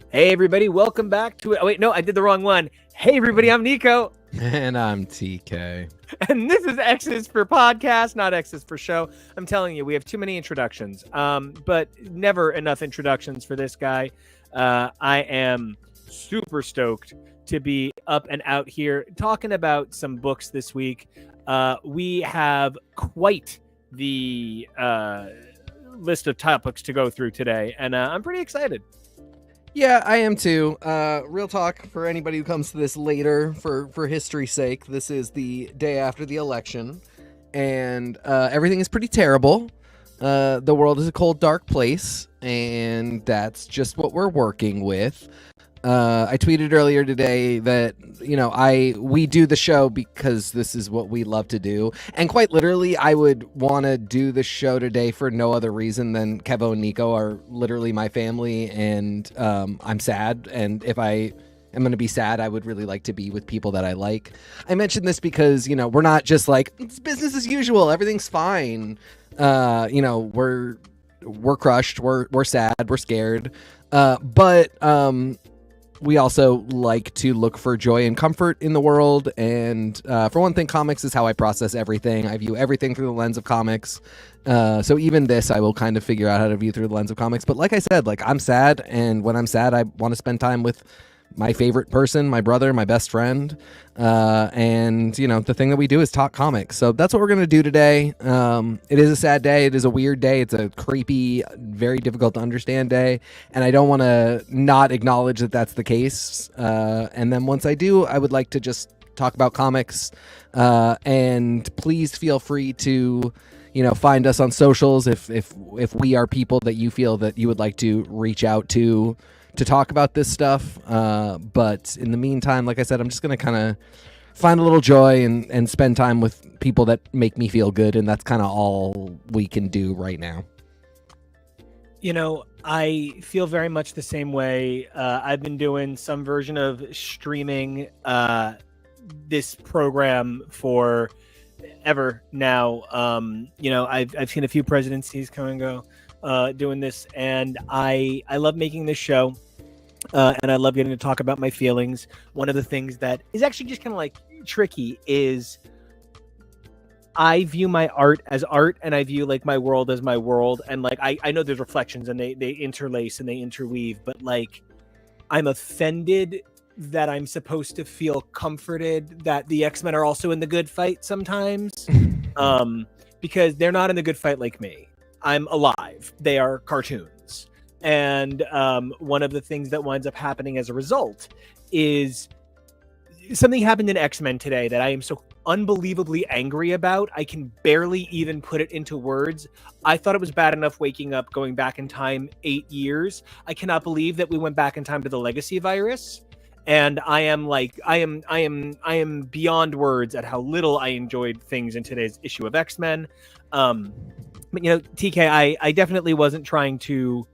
Hey, everybody, welcome back to it. Oh, wait, no, I did the wrong one. Hey, everybody, I'm Nico. And I'm TK. And this is X's for podcast, not X's for show. I'm telling you, we have too many introductions, but never enough introductions for this guy. I am super stoked to be up and out here talking about some books this week. We have quite the list of topics to go through today, and I'm pretty excited. Yeah, I am too. Real talk for anybody who comes to this later, for history's sake, this is the day after the election, and everything is pretty terrible. The world is a cold, dark place, and that's just what we're working with. I tweeted earlier today that, we do the show because this is what we love to do. And quite literally, I would want to do the show today for no other reason than KEVO and NICO are literally my family, and I'm sad. And if I am going to be sad, I would really like to be with people that I like. I mentioned this because, we're not just like, it's business as usual, everything's fine. We're crushed, we're sad, we're scared. But we also like to look for joy and comfort in the world. And for one thing, comics is how I process everything. I view everything through the lens of comics. So even this, I will kind of figure out how to view through the lens of comics. But like I said, I'm sad. And when I'm sad, I want to spend time with my favorite person, my brother, my best friend. And the thing that we do is talk comics. So that's what we're going to do today. It is a sad day. It is a weird day. It's a creepy, very difficult to understand day. And I don't want to not acknowledge that that's the case. And then once I do, I would like to just talk about comics. And please feel free to, find us on socials if we are people that you feel that you would like to reach out to talk about this stuff. But in the meantime, like I said, I'm just going to kind of find a little joy and spend time with people that make me feel good. And that's kind of all we can do right now. I feel very much the same way. I've been doing some version of streaming this program for ever now. I've seen a few presidencies come and go doing this, and I love making this show. And I love getting to talk about my feelings. One of the things that is actually just kind of tricky is I view my art as art, and I view my world as my world. And I know there's reflections and they interlace and they interweave, but I'm offended that I'm supposed to feel comforted that the X-Men are also in the good fight sometimes. Because they're not in the good fight like me. I'm alive. They are cartoons. And one of the things that winds up happening as a result is something happened in X-Men today that I am so unbelievably angry about. I can barely even put it into words. I thought it was bad enough waking up, going back in time 8 years. I cannot believe that we went back in time to the Legacy virus. And I am beyond words at how little I enjoyed things in today's issue of X-Men. But TK, I definitely wasn't trying to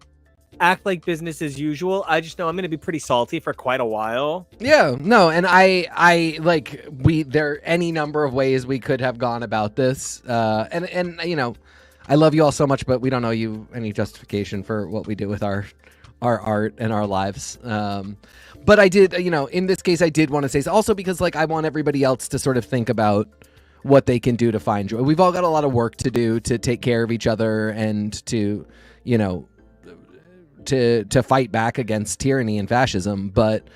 act like business as usual. I just know I'm going to be pretty salty for quite a while. Yeah, no, and there are any number of ways we could have gone about this. And I love you all so much, but we don't owe you any justification for what we do with our art and our lives. But I did, in this case, I did want to say also because I want everybody else to sort of think about what they can do to find joy. We've all got a lot of work to do to take care of each other and to fight back against tyranny and fascism. But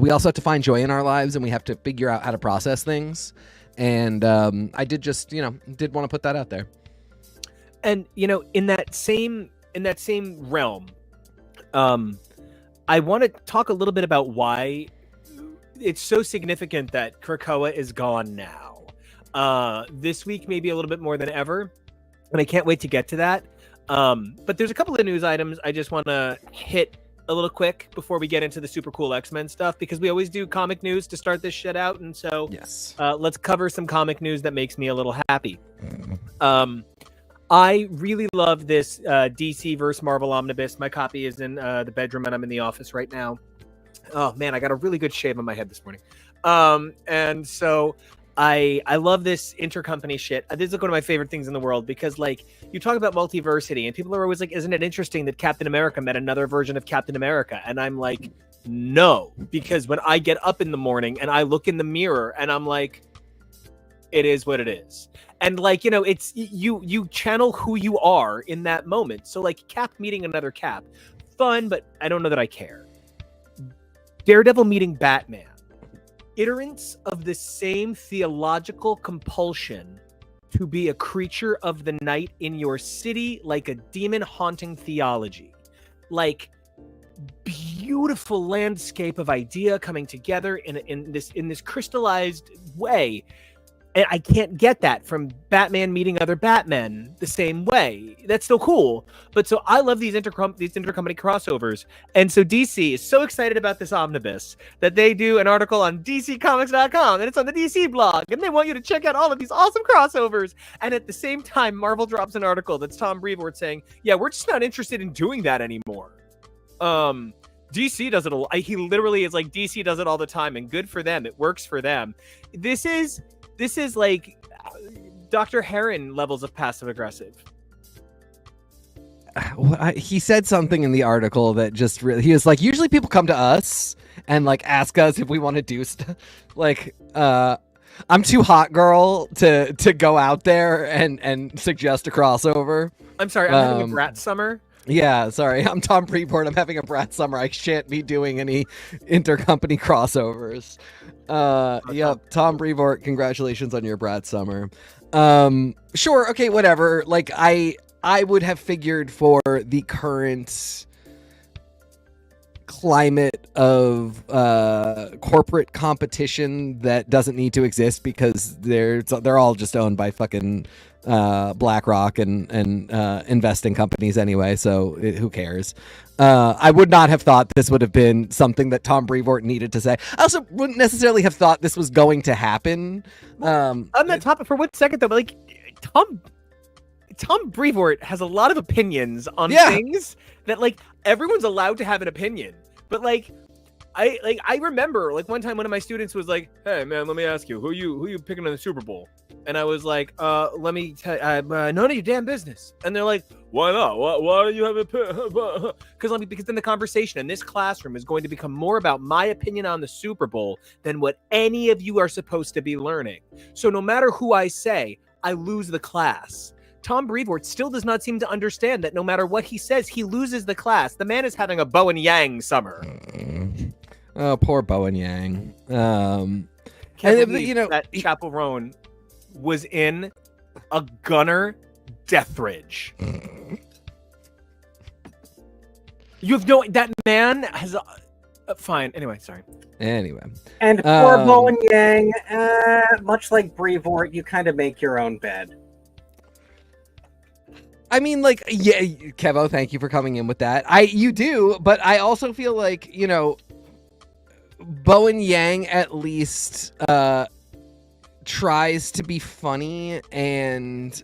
we also have to find joy in our lives, and we have to figure out how to process things. And I did just, did want to put that out there. And, in that same realm, I want to talk a little bit about why it's so significant that Krakoa is gone now. This week, maybe a little bit more than ever. And I can't wait to get to that. But there's a couple of news items I just want to hit a little quick before we get into the super cool X-Men stuff, because we always do comic news to start this shit out. And so yes, let's cover some comic news that makes me a little happy. I really love this DC versus Marvel omnibus. My copy is in the bedroom, and I'm in the office right now. Oh, man, I got a really good shave on my head this morning. And so I love this intercompany shit. This is like one of my favorite things in the world because like you talk about multiversity and people are always like, isn't it interesting that Captain America met another version of Captain America? And I'm like, no, because when I get up in the morning and I look in the mirror and I'm like, it is what it is. And like, you know, it's you channel who you are in that moment. So like Cap meeting another Cap, fun, but I don't know that I care. Daredevil meeting Batman. Iterants of the same theological compulsion to be a creature of the night in your city, like a demon haunting theology. Like beautiful landscape of idea coming together in this crystallized way. And I can't get that from Batman meeting other Batmen the same way. That's still cool. But so I love these intercompany crossovers. And so DC is so excited about this omnibus that they do an article on DCComics.com and it's on the DC blog. And they want you to check out all of these awesome crossovers. And at the same time, Marvel drops an article that's Tom Brevoort saying, yeah, we're just not interested in doing that anymore. DC does it he literally is like, DC does it all the time and good for them. It works for them. This is like Dr. Heron levels of passive aggressive. He said something in the article that just really, he was like, usually people come to us and like ask us if we want to do stuff. Like, I'm too hot girl to go out there and suggest a crossover. I'm sorry, I'm having a brat summer. Yeah, sorry. I'm Tom Brevoort. I'm having a brat summer. I shan't be doing any intercompany crossovers. Yep, Tom Brevoort, congratulations on your brat summer. Sure, okay, whatever. Like I would have figured for the current climate of corporate competition that doesn't need to exist because they're all just owned by fucking BlackRock and investing companies anyway, so who cares? I would not have thought this would have been something that Tom Brevoort needed to say. I also wouldn't necessarily have thought this was going to happen. On that topic for 1 second though, but like Tom Brevoort has a lot of opinions on things that like everyone's allowed to have an opinion, but like I remember like one time one of my students was like, hey man, let me ask you, who you picking in the Super Bowl? And I was like, let me tell you, none of your damn business. And they're like, why not? Why do you have a because then the conversation in this classroom is going to become more about my opinion on the Super Bowl than what any of you are supposed to be learning. So no matter who I say, I lose the class. Tom Brevoort still does not seem to understand that no matter what he says, he loses the class. The man is having a Bowen Yang summer. Oh, poor Bowen Yang. And you know that Chapel Roan was in a Gunner Deathridge. You have no. That man has. Fine. Anyway, sorry. Anyway. And poor Bowen Yang, much like Brevoort, you kind of make your own bed. I mean, like, yeah, Kevo, thank you for coming in with that. You do, but I also feel like, you know, Bowen Yang at least tries to be funny, and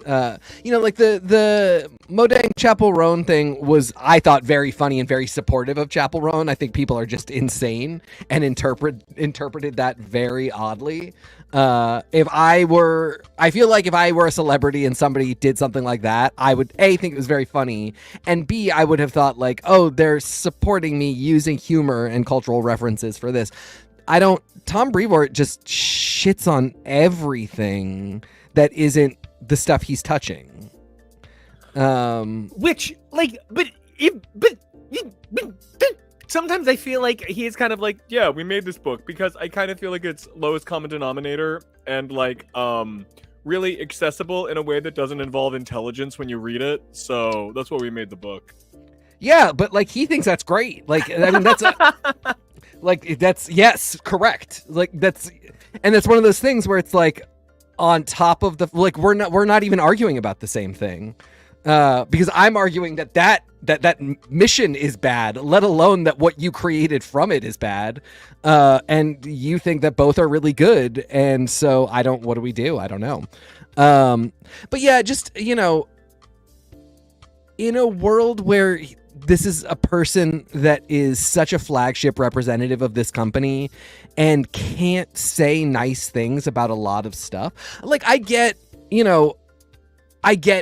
you know, like the Modang Chapel Roan thing was, I thought, very funny and very supportive of Chapel Roan. I think people are just insane and interpreted that very oddly. I feel like if I were a celebrity and somebody did something like that, I would A, think it was very funny, and B, I would have thought like, oh, they're supporting me using humor and cultural references for this. Tom Brevoort just shits on everything that isn't the stuff he's touching. Which, like, but sometimes I feel like he is kind of like, yeah, we made this book because I kind of feel like it's lowest common denominator and like really accessible in a way that doesn't involve intelligence when you read it. So that's why we made the book. Yeah, but like he thinks that's great. Like, I mean, that's like that's yes, correct. Like that's one of those things where it's like on top of the like we're not even arguing about the same thing. Because I'm arguing that mission is bad, let alone that what you created from it is bad. And you think that both are really good. And so what do we do? I don't know. But yeah, just, you know, in a world where this is a person that is such a flagship representative of this company and can't say nice things about a lot of stuff. Like, I get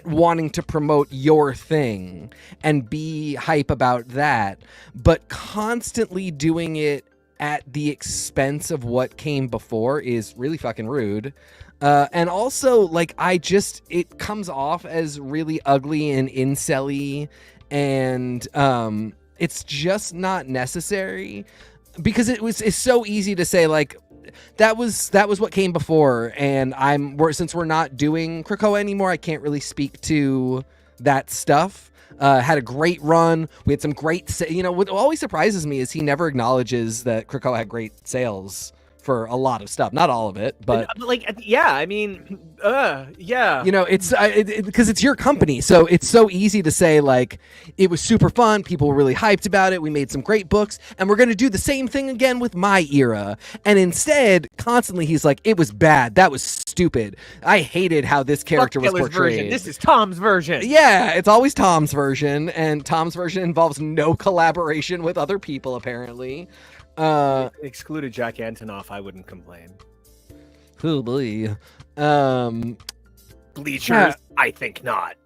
wanting to promote your thing and be hype about that, but constantly doing it at the expense of what came before is really fucking rude. And also, like, it comes off as really ugly and incel-y, and it's just not necessary, because it's so easy to say, like, that was what came before, and since we're not doing Krakoa anymore, I can't really speak to that stuff. Had a great run. We had some great what always surprises me is he never acknowledges that Krakoa had great sales for a lot of stuff, not all of it, but yeah, I mean, yeah, it's because it's your company, so it's so easy to say, like, it was super fun, people were really hyped about it, we made some great books, and we're going to do the same thing again with my era. And instead, constantly he's like, it was bad, that was stupid, I hated how this character was portrayed. Version. This is Tom's version. Yeah, it's always Tom's version, and Tom's version involves no collaboration with other people, apparently. Excluded Jack Antonoff, I wouldn't complain. Oh boy. Bleachers, yeah. I think not.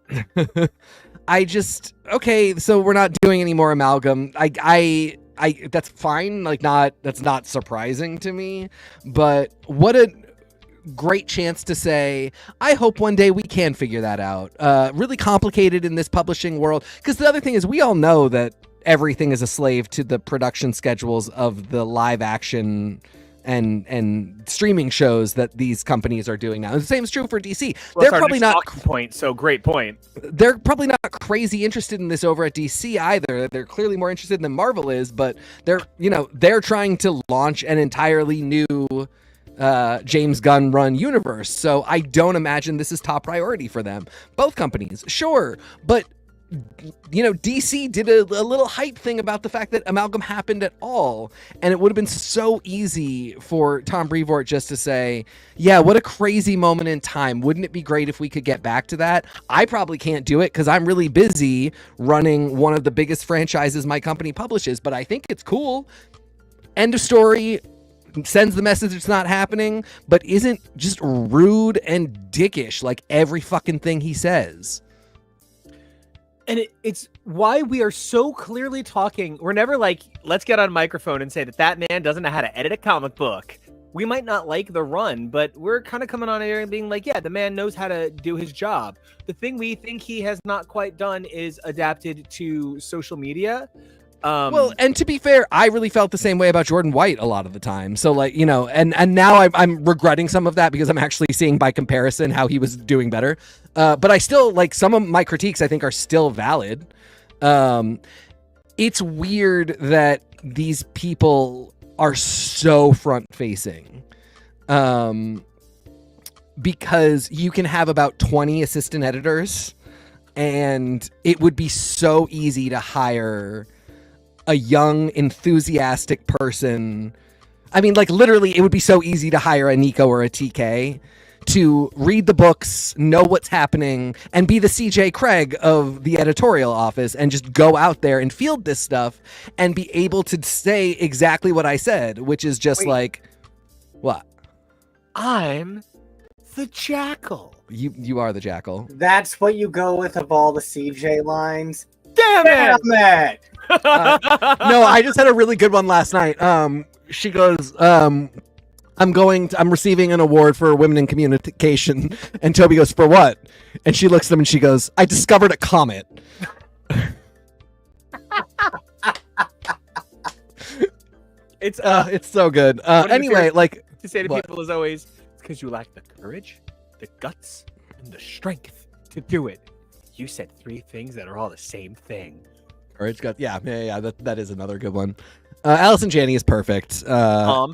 Okay, so we're not doing any more Amalgam. I that's fine, like, that's not surprising to me, but what a great chance to say, I hope one day we can figure that out. Really complicated in this publishing world, because the other thing is, we all know that everything is a slave to the production schedules of the live action and streaming shows that these companies are doing now. The same is true for DC. Well, they're probably not point. So great point. They're probably not crazy interested in this over at DC either. They're clearly more interested than Marvel is, but they're trying to launch an entirely new James Gunn run universe. So I don't imagine this is top priority for them. Both companies, sure, but DC did a little hype thing about the fact that Amalgam happened at all, and it would have been so easy for Tom Brevoort just to say, yeah, what a crazy moment in time, wouldn't it be great if we could get back to that? I probably can't do it because I'm really busy running one of the biggest franchises my company publishes, but I think it's cool. End of story. Sends the message it's not happening, but isn't just rude and dickish like every fucking thing he says. And it's why we are so clearly talking. We're never like, let's get on a microphone and say that man doesn't know how to edit a comic book. We might not like the run, but we're kind of coming on here and being like, yeah, the man knows how to do his job. The thing we think he has not quite done is adapted to social media. Well, and to be fair, I really felt the same way about Jordan White a lot of the time. So, like, and now I'm regretting some of that because I'm actually seeing by comparison how he was doing better. But I still, like, some of my critiques I think are still valid. It's weird that these people are so front-facing. Because you can have about 20 assistant editors, and it would be so easy to hire a young, enthusiastic person. I mean, like, literally, it would be so easy to hire a NICO or a TK to read the books, know what's happening, and be the CJ Craig of the editorial office and just go out there and field this stuff and be able to say exactly what I said, which is just like, what? I'm the Jackal. You are the Jackal. That's what you go with of all the CJ lines. Damn it! No, I just had a really good one last night. She goes, I'm receiving an award for women in communication. And Toby goes, for what? And she looks at him and she goes, I discovered a comet. It's so good. Anyway, like, to say to people is always, it's because you lack the courage, the guts, and the strength to do it. You said three things that are all the same thing. Courage, guts, yeah. That is another good one. Allison Janney is perfect. Yeah.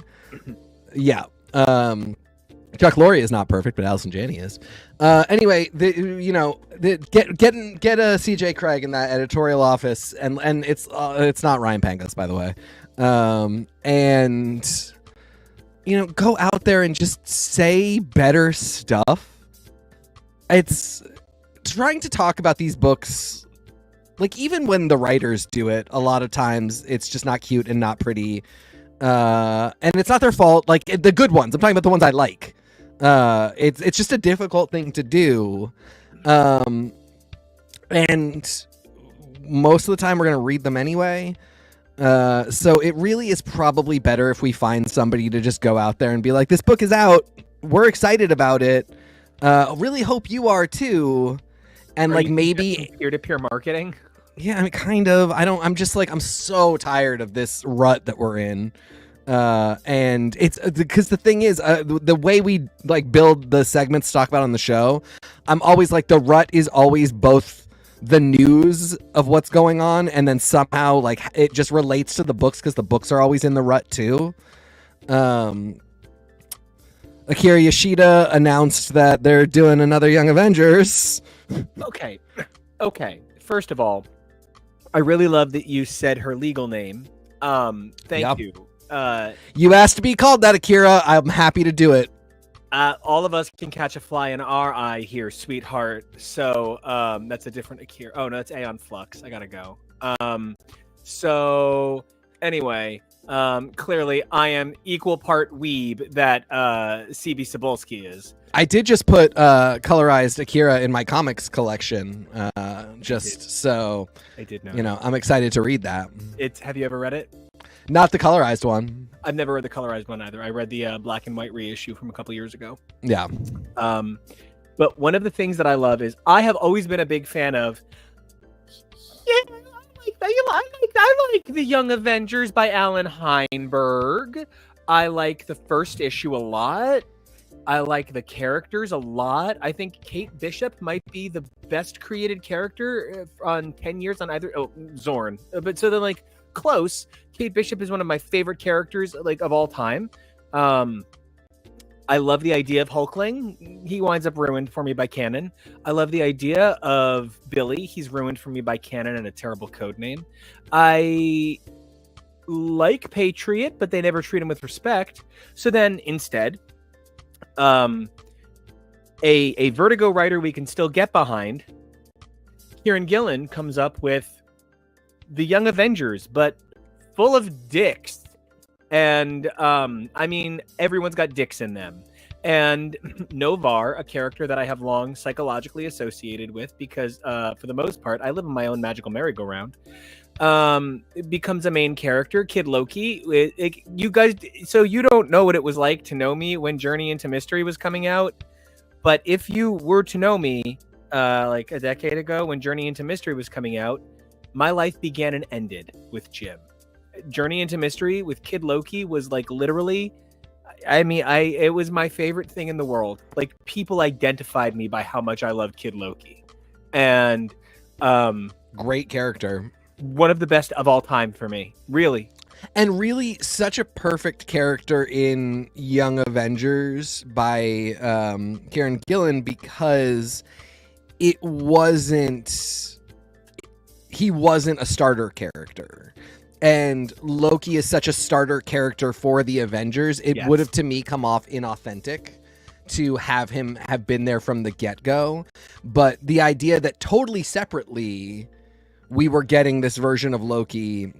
Chuck Lorre is not perfect, but Allison Janney is. Anyway, get a CJ Craig in that editorial office, and it's not Ryan Pangus, by the way. And go out there and just say better stuff. It's trying to talk about these books Like, even when the writers do it, a lot of times it's just not cute and not pretty. And it's not their fault. Like, the good ones. I'm talking about the ones I like. It's just a difficult thing to do. And most of the time we're going to read them anyway. So it really is probably better if we find somebody to just go out there and be like, this book is out. We're excited about it. Really hope you are too. And Are like, you maybe peer-to-peer marketing. yeah, I mean, kind of. I'm just like, I'm so tired of this rut that we're in. And it's because the thing is, the way we like build the segments to talk about on the show, I'm always like, the rut is always both the news of what's going on, and then somehow like it just relates to the books because the books are always in the rut too. Akira Yoshida announced that they're doing another Young Avengers. Okay. First of all, I really love that you said her legal name. Thank you. You asked to be called that, Akira. I'm happy to do it. All of us can catch a fly in our eye here, sweetheart. So that's a different Akira. Oh no, that's Aeon Flux. I gotta go. So anyway, clearly I am equal part weeb that CB Cebulski is. I did just put colorized Akira in my comics collection, so I did know. You know, I'm excited to read that. Have you ever read it? Not the colorized one. I've never read the colorized one either. I read the black and white reissue from a couple years ago. Yeah. But one of the things that I love is I have always been a big fan of. Yeah, I like the Young Avengers by Alan Heinberg. I like the first issue a lot. I like the characters a lot. I think Kate Bishop might be the best created character on 10 years on either. Oh, Zorn. But so then, like, close. Kate Bishop is one of my favorite characters, like, of all time. I love the idea of Hulkling. He winds up ruined for me by canon. I love the idea of Billy. He's ruined for me by canon and a terrible code name. I like Patriot, but they never treat him with respect. So then, instead, a Vertigo writer we can still get behind, Kieran Gillen, comes up with the Young Avengers, but full of dicks. And I mean, everyone's got dicks in them. And Novar, a character that I have long psychologically associated with because for the most part, I live in my own magical merry-go-round, it becomes a main character. Kid Loki. You guys, so you don't know what it was like to know me when Journey into Mystery was coming out. But if you were to know me like a decade ago when Journey into Mystery was coming out, my life began and ended with Jim. Journey into Mystery with Kid Loki was like literally, I mean, it was my favorite thing in the world. Like, people identified me by how much I loved Kid Loki. And great character. One of the best of all time for me, really. And really such a perfect character in Young Avengers by Kieran Gillen because he wasn't a starter character. And Loki is such a starter character for the Avengers. It would have, to me, come off inauthentic to have him have been there from the get-go. But the idea that totally separately we were getting this version of Loki,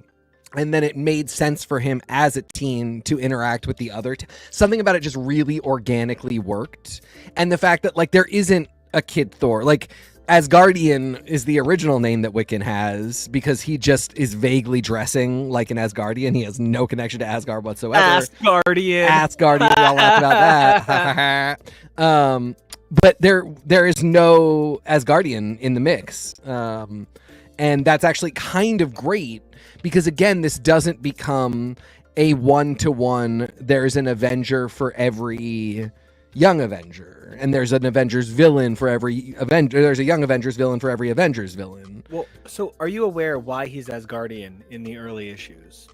and then it made sense for him as a teen to interact with the other. Something about it just really organically worked. And the fact that, like, there isn't a Kid Thor. Like, Asgardian is the original name that Wiccan has because he just is vaguely dressing like an Asgardian. He has no connection to Asgard whatsoever. Asgardian, we all laughed about that. But there is no Asgardian in the mix. And that's actually kind of great because, again, this doesn't become a one-to-one, there's an Avenger for every Young Avenger, and there's an Avengers villain for every Avenger. There's a Young Avengers villain for every Avengers villain. Well, so are you aware why he's Asgardian in the early issues?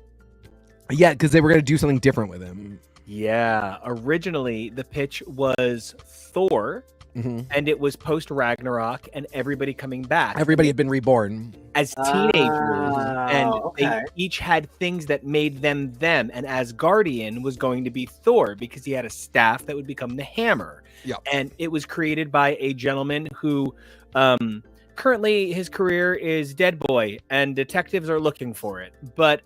Yeah, because they were going to do something different with him. Yeah, originally the pitch was Thor, and it was post Ragnarok, and everybody coming back. Everybody had been reborn as teenagers, and they each had things that made them them. And Asgardian was going to be Thor because he had a staff that would become the hammer. Yeah, and it was created by a gentleman who currently his career is Dead Boy, and detectives are looking for it. But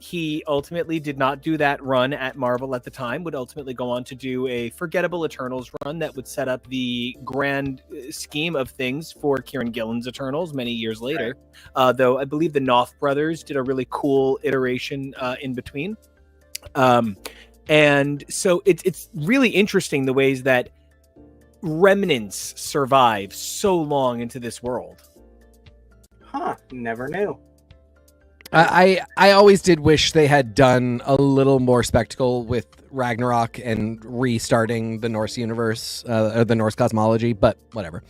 he ultimately did not do that run at Marvel at the time, would ultimately go on to do a forgettable Eternals run that would set up the grand scheme of things for Kieran Gillen's Eternals many years later. Right. Though I believe the Knopf brothers did a really cool iteration in between. And so it's really interesting the ways that remnants survive so long into this world. Huh, never knew. I always did wish they had done a little more spectacle with Ragnarok and restarting the Norse universe, or the Norse cosmology, but whatever.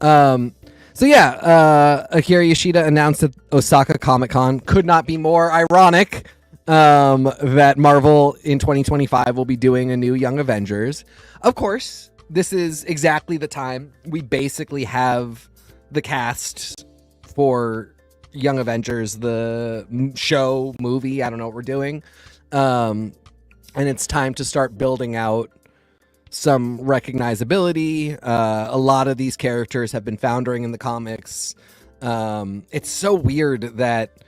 So yeah, Akira Yoshida announced at Osaka Comic-Con. Could not be more ironic that Marvel in 2025 will be doing a new Young Avengers. Of course, this is exactly the time we basically have the cast for Young Avengers, the show, movie, I don't know what we're doing. And it's time to start building out some recognizability. A lot of these characters have been foundering in the comics. It's so weird that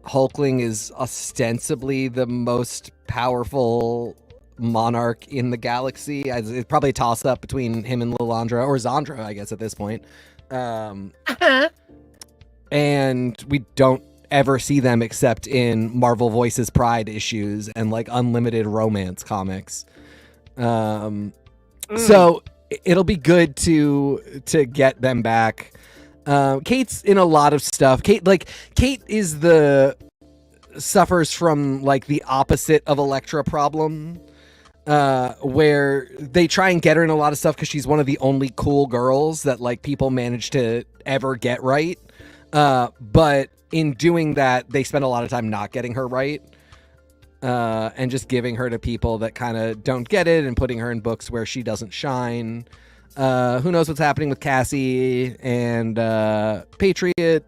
Hulkling is ostensibly the most powerful monarch in the galaxy. It's probably a toss-up between him and Lilandra, or Zandra, I guess, at this point. And we don't ever see them except in Marvel Voices Pride issues and like unlimited romance comics. So it'll be good to get them back. Kate's in a lot of stuff. Kate suffers from like the opposite of Elektra problem, where they try and get her in a lot of stuff because she's one of the only cool girls that like people manage to ever get right. But in doing that, they spend a lot of time not getting her right, and just giving her to people that kind of don't get it and putting her in books where she doesn't shine. Who knows what's happening with Cassie and Patriot?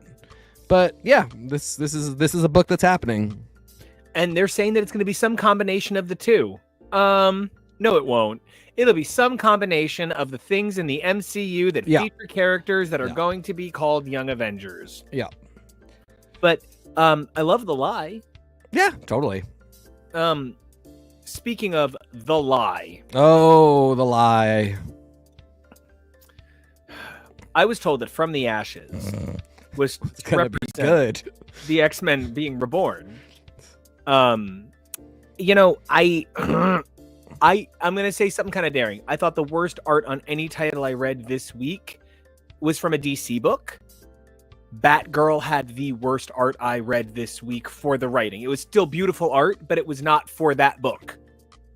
But yeah, this is a book that's happening, and they're saying that it's going to be some combination of the two. No, it won't. It'll be some combination of the things in the MCU that feature characters that are going to be called Young Avengers. Yeah. But I love The Lie. Yeah, totally. Speaking of The Lie. Oh, The Lie. I was told that From the Ashes was gonna be good. The X-Men being reborn. You know, I'm going to say something kind of daring. I thought the worst art on any title I read this week was from a DC book. Batgirl had the worst art I read this week for the writing. It was still beautiful art, but it was not for that book.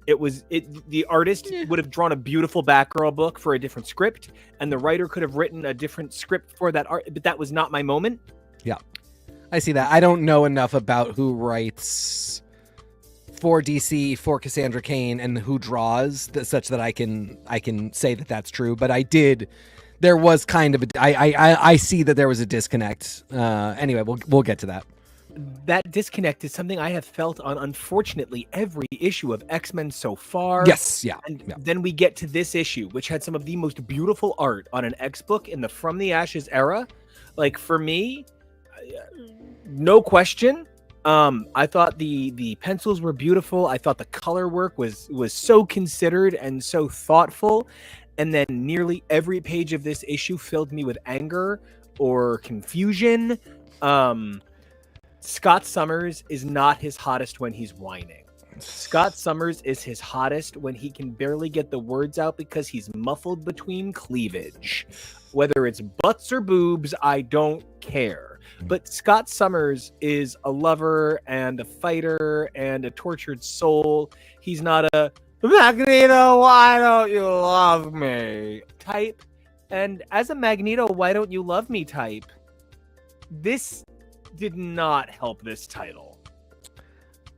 The artist would have drawn a beautiful Batgirl book for a different script, and the writer could have written a different script for that art, but that was not my moment. Yeah. I see that. I don't know enough about who writes for DC, for Cassandra Cain, and who draws such that I can say that that's true. But I did. There was kind of I see that there was a disconnect. Anyway, we'll get to that. That disconnect is something I have felt on, unfortunately, every issue of X-Men so far. Yes, yeah. And then we get to this issue, which had some of the most beautiful art on an X book in the From the Ashes era. Like, for me, no question. I thought the pencils were beautiful. I thought the color work was so considered and so thoughtful. And then nearly every page of this issue filled me with anger or confusion. Scott Summers is not his hottest when he's whining. Scott Summers is his hottest when he can barely get the words out because he's muffled between cleavage. Whether it's butts or boobs, I don't care. But Scott Summers is a lover and a fighter and a tortured soul. He's not a Magneto, why don't you love me type. And as a Magneto, why don't you love me type, this did not help this title.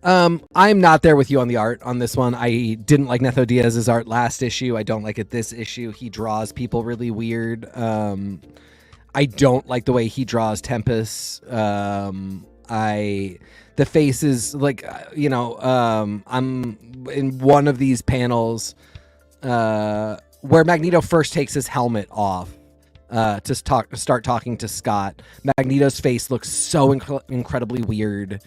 I'm not there with you on the art on this one. I didn't like Netho Diaz's art last issue. I don't like it this issue. He draws people really weird. I don't like the way he draws Tempest. The face is like, I'm in one of these panels where Magneto first takes his helmet off, to start talking to Scott. Magneto's face looks so incredibly weird.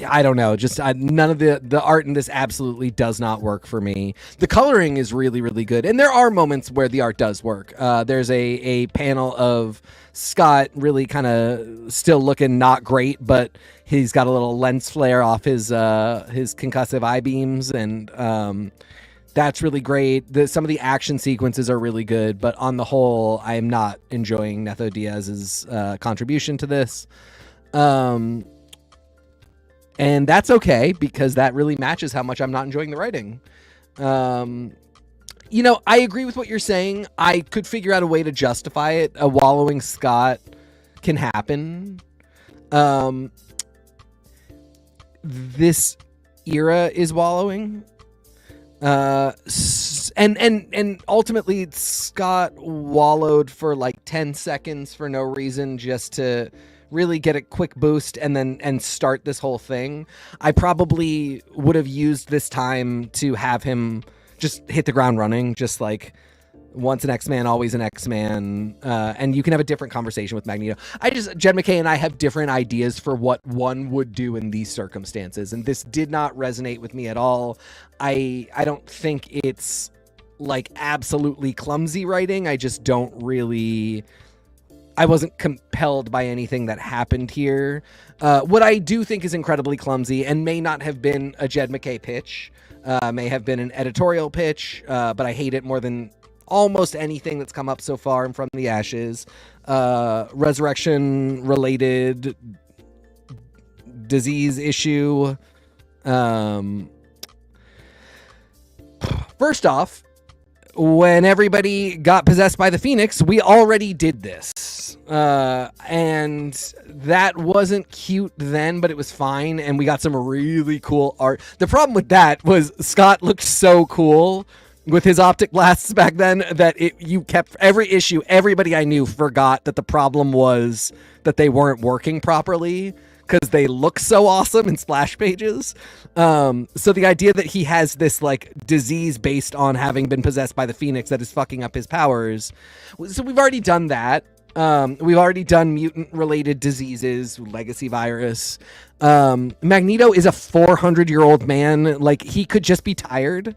I don't know. Just none of the art in this absolutely does not work for me. The coloring is really, really good. And there are moments where the art does work. There's a panel of Scott really kind of still looking not great, but he's got a little lens flare off his concussive eye beams. And that's really great. Some of the action sequences are really good. But on the whole, I am not enjoying Netho Diaz's contribution to this. And that's okay, because that really matches how much I'm not enjoying the writing. You know, I agree with what you're saying. I could figure out a way to justify it. A wallowing Scott can happen. This era is wallowing. And ultimately Scott wallowed for like 10 seconds for no reason, just to really get a quick boost and start this whole thing. I probably would have used this time to have him just hit the ground running, just like once an X-Man, always an X-Man, and you can have a different conversation with Magneto. Jed MacKay and I have different ideas for what one would do in these circumstances, and this did not resonate with me at all. I don't think it's like absolutely clumsy writing. I just don't really... I wasn't compelled by anything that happened here. What I do think is incredibly clumsy and may not have been a Jed MacKay pitch, may have been an editorial pitch, but I hate it more than almost anything that's come up so far in From the Ashes. Resurrection-related disease issue. First off, when everybody got possessed by the Phoenix, we already did this. And that wasn't cute then, but it was fine. And we got some really cool art. The problem with that was Scott looked so cool with his optic blasts back then that you kept every issue. Everybody I knew forgot that the problem was that they weren't working properly, because they look so awesome in splash pages. So the idea that he has this like disease based on having been possessed by the Phoenix that is fucking up his powers. So we've already done that. We've already done mutant related diseases, legacy virus. Magneto is a 400-year-old man. Like, he could just be tired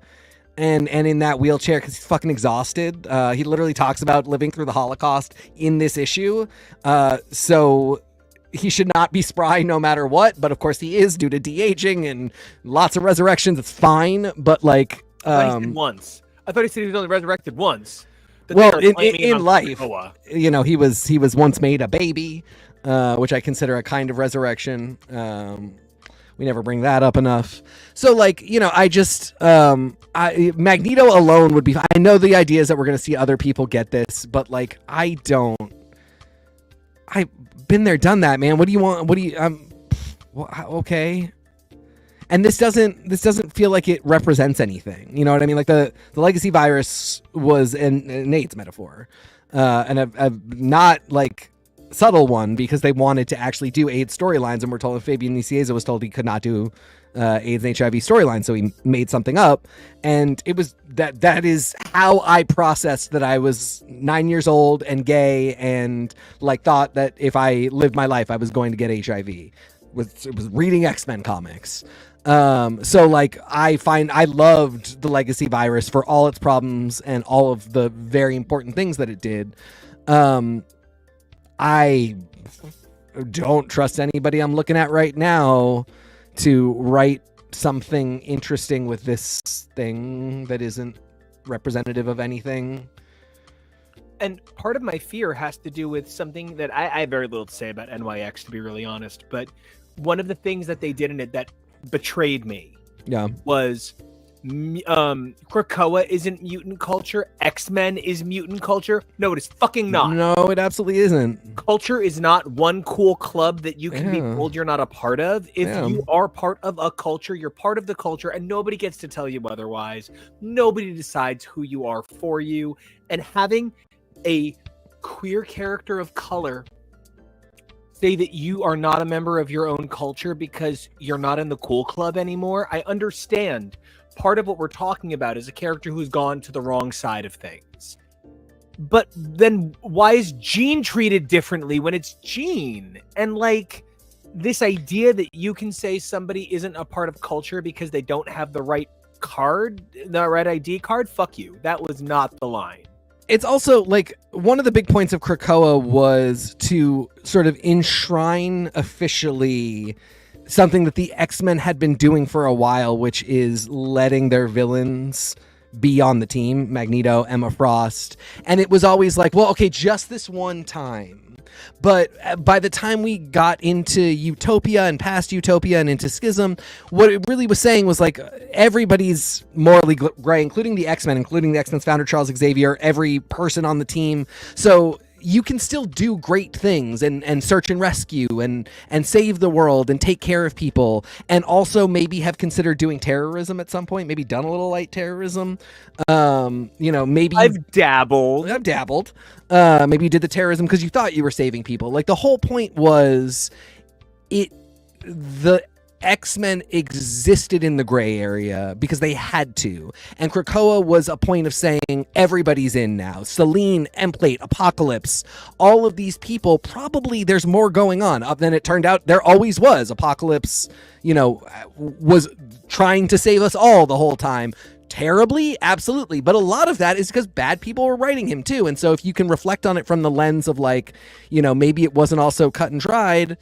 and in that wheelchair because he's fucking exhausted. He literally talks about living through the Holocaust in this issue. So he should not be spry no matter what, but of course he is due to de-aging and lots of resurrections. It's fine, but like... I thought he said once. I thought he said he was only resurrected once. Well, in life, you know, he was once made a baby, which I consider a kind of resurrection. We never bring that up enough. So, like, you know, I just... Magneto alone would be... I know the idea is that we're going to see other people get this, but, like, I don't... I've been there, done that, man. What do you want? What do you... okay. And this doesn't feel like it represents anything. You know what I mean? Like, the legacy virus was an AIDS metaphor. And a not, like... subtle one, because they wanted to actually do AIDS storylines, and we're told Fabian Nicieza was told he could not do AIDS and HIV storylines, so he made something up. And it was that is how I processed that I was 9 years old and gay, and like thought that if I lived my life I was going to get HIV. It was reading X-Men comics. So like I loved the legacy virus for all its problems and all of the very important things that it did. I don't trust anybody I'm looking at right now to write something interesting with this thing that isn't representative of anything. And part of my fear has to do with something that I have very little to say about NYX, to be really honest. But one of the things that they did in it that betrayed me was... Krakoa isn't mutant culture. X-Men is mutant culture. No, it is fucking not. No, it absolutely isn't. Culture is not one cool club that you can be told you're not a part of. If you are part of a culture, you're part of the culture, and nobody gets to tell you otherwise. Nobody decides who you are for you. And having a queer character of color say that you are not a member of your own culture because you're not in the cool club anymore, I understand. Part of what we're talking about is a character who's gone to the wrong side of things. but then why is Jean treated differently when it's Jean? And like this idea that you can say somebody isn't a part of culture because they don't have the right card, the right ID card, fuck you. That was not the line. It's also like one of the big points of Krakoa was to sort of enshrine officially something that the X-Men had been doing for a while, which is letting their villains be on the team, Magneto, Emma Frost. And it was always like, well, okay, just this one time. But by the time we got into Utopia and past Utopia and into Schism, what it really was saying was like everybody's morally gray, including the X-Men, including the X-Men's founder, Charles Xavier, every person on the team. So you can still do great things and search and rescue and save the world and take care of people, and also maybe have considered doing terrorism at some point, maybe done a little light terrorism. Maybe I've dabbled. Maybe you did the terrorism because you thought you were saving people. Like the whole point was the X-Men existed in the gray area because they had to. And Krakoa was a point of saying everybody's in now. Selene, Emplate, Apocalypse, all of these people, probably there's more going on. Then it turned out there always was. Apocalypse, was trying to save us all the whole time. Terribly, absolutely, but a lot of that is because bad people were writing him too. And so if you can reflect on it from the lens of like, maybe it wasn't all so cut and dried,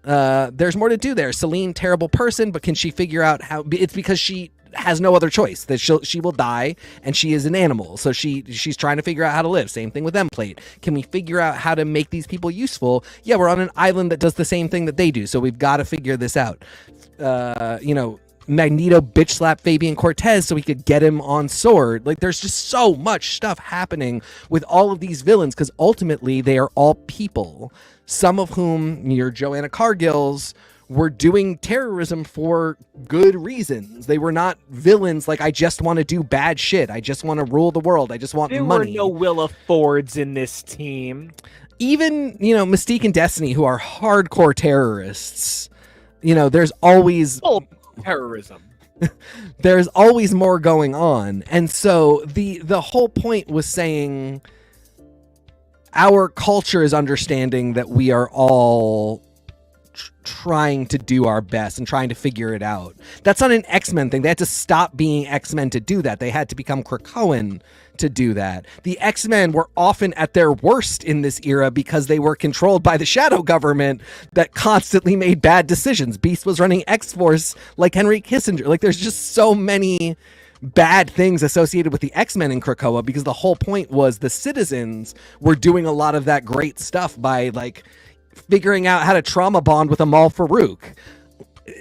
there's more to do there. Selene, terrible person, but can she figure out how? It's because she has no other choice, that she will die, and she is an animal, so she's trying to figure out how to live. Same thing with Emplate. Can we figure out how to make these people useful? Yeah, we're on an island that does the same thing that they do, so we've got to figure this out. Magneto bitch slap Fabian Cortez so he could get him on sword. Like there's just so much stuff happening with all of these villains, because ultimately they are all people, some of whom, your Joanna Cargills, were doing terrorism for good reasons. They were not villains like, I just want to do bad shit, I just want to rule the world, I just want money. There were no Willa Fords in this team. Even, Mystique and Destiny, who are hardcore terrorists, there's always terrorism. There's always more going on. And so the whole point was saying our culture is understanding that we are all trying to do our best and trying to figure it out. That's not an X-Men thing. They had to stop being X-Men to do that. They had to become Krakoan to do that. The X-Men were often at their worst in this era because they were controlled by the shadow government that constantly made bad decisions. Beast was running X-Force like Henry Kissinger. Like there's just so many bad things associated with the X-Men in Krakoa, because the whole point was the citizens were doing a lot of that great stuff by like figuring out how to trauma bond with Amal Farouk.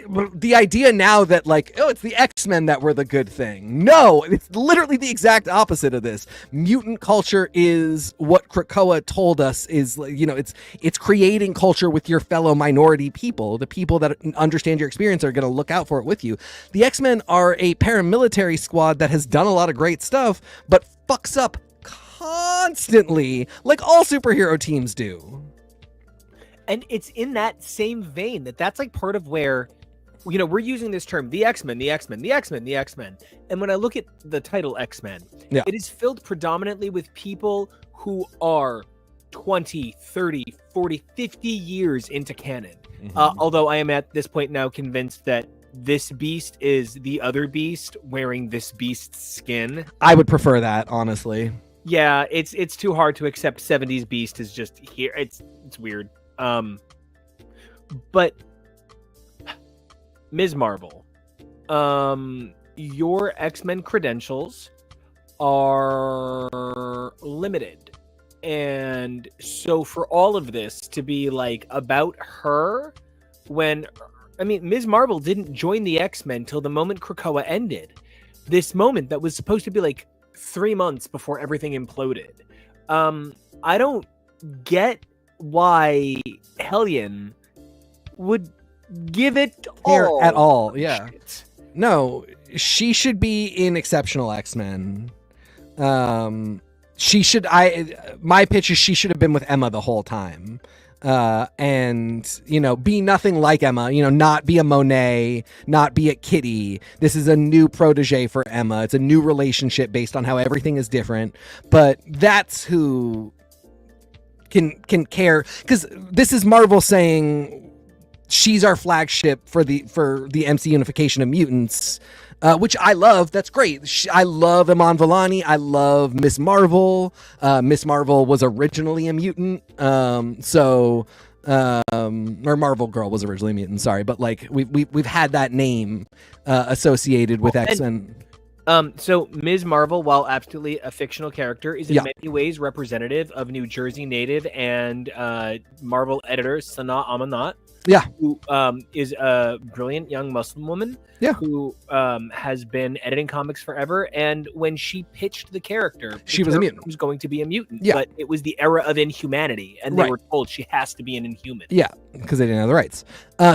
The idea now that like, oh, it's the X-Men that were the good thing. No, it's literally the exact opposite of this. Mutant culture is what Krakoa told us is, it's creating culture with your fellow minority people. The people that understand your experience are going to look out for it with you. The X-Men are a paramilitary squad that has done a lot of great stuff, but fucks up constantly, like all superhero teams do. And it's in that same vein that's like part of where, we're using this term, the X-Men, the X-Men, the X-Men, the X-Men. And when I look at the title X-Men, It is filled predominantly with people who are 20, 30, 40, 50 years into canon. Mm-hmm. Although I am at this point now convinced that this beast is the other beast wearing this beast's skin. I would prefer that, honestly. Yeah, it's too hard to accept 70s beast is just here. It's weird. But Ms. Marvel, your X-Men credentials are limited. And so for all of this to be like about her, when, Ms. Marvel didn't join the X-Men till the moment Krakoa ended. This moment that was supposed to be like 3 months before everything imploded. I don't get why Hellion would give it all at all. Yeah. Shit. No, she should be in Exceptional X-Men. My pitch is she should have been with Emma the whole time. and be nothing like Emma, not be a Monet, not be a Kitty. This is a new protege for Emma. It's a new relationship based on how everything is different, but that's who can care, because this is Marvel saying she's our flagship for the MC unification of mutants, which I love. That's great. I love Iman Vellani. I love Miss Marvel. Miss Marvel was originally a mutant. Or Marvel Girl was originally a mutant. Sorry, but like we've had that name associated with X-Men. So Ms. Marvel, while absolutely a fictional character, is in many ways representative of New Jersey native and Marvel editor Sana Amanat. Yeah, who is a brilliant young Muslim woman. Yeah, who has been editing comics forever. And when she pitched the character, she was a mutant. Was going to be a mutant. Yeah, but it was the era of Inhumanity, and they were told she has to be an Inhuman. Yeah, because they didn't have the rights.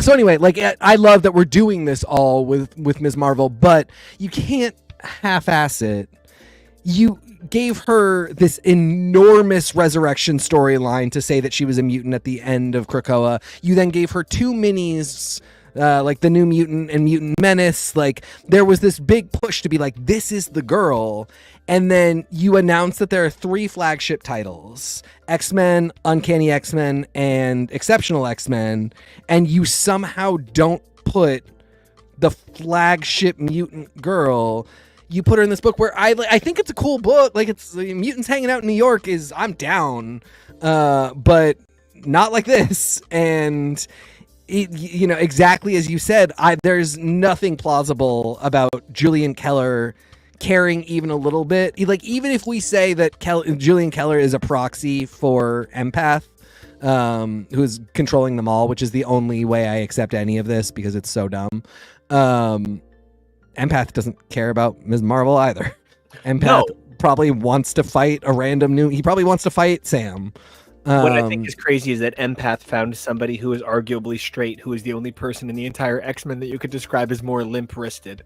So anyway, like I love that we're doing this all with Ms. Marvel, but you can't half-ass it. You gave her this enormous resurrection storyline to say that she was a mutant at the end of Krakoa. You then gave her 2 minis, like the New Mutant and Mutant Menace. Like there was this big push to be like, this is the girl. And then you announced that there are 3 flagship titles: X-Men, Uncanny X-Men, and Exceptional X-Men. And you somehow don't put the flagship mutant girl. You put her in this book where I think it's a cool book. Like, it's mutants hanging out in New York I'm down, but not like this. And exactly as you said, there's nothing plausible about Julian Keller caring even a little bit. Like, even if we say that Julian Keller is a proxy for Empath, who's controlling them all, which is the only way I accept any of this because it's so dumb. Empath doesn't care about Ms. Marvel either. Empath probably wants to fight he probably wants to fight Sam. What I think is crazy is that Empath found somebody who is arguably straight, who is the only person in the entire X-Men that you could describe as more limp-wristed.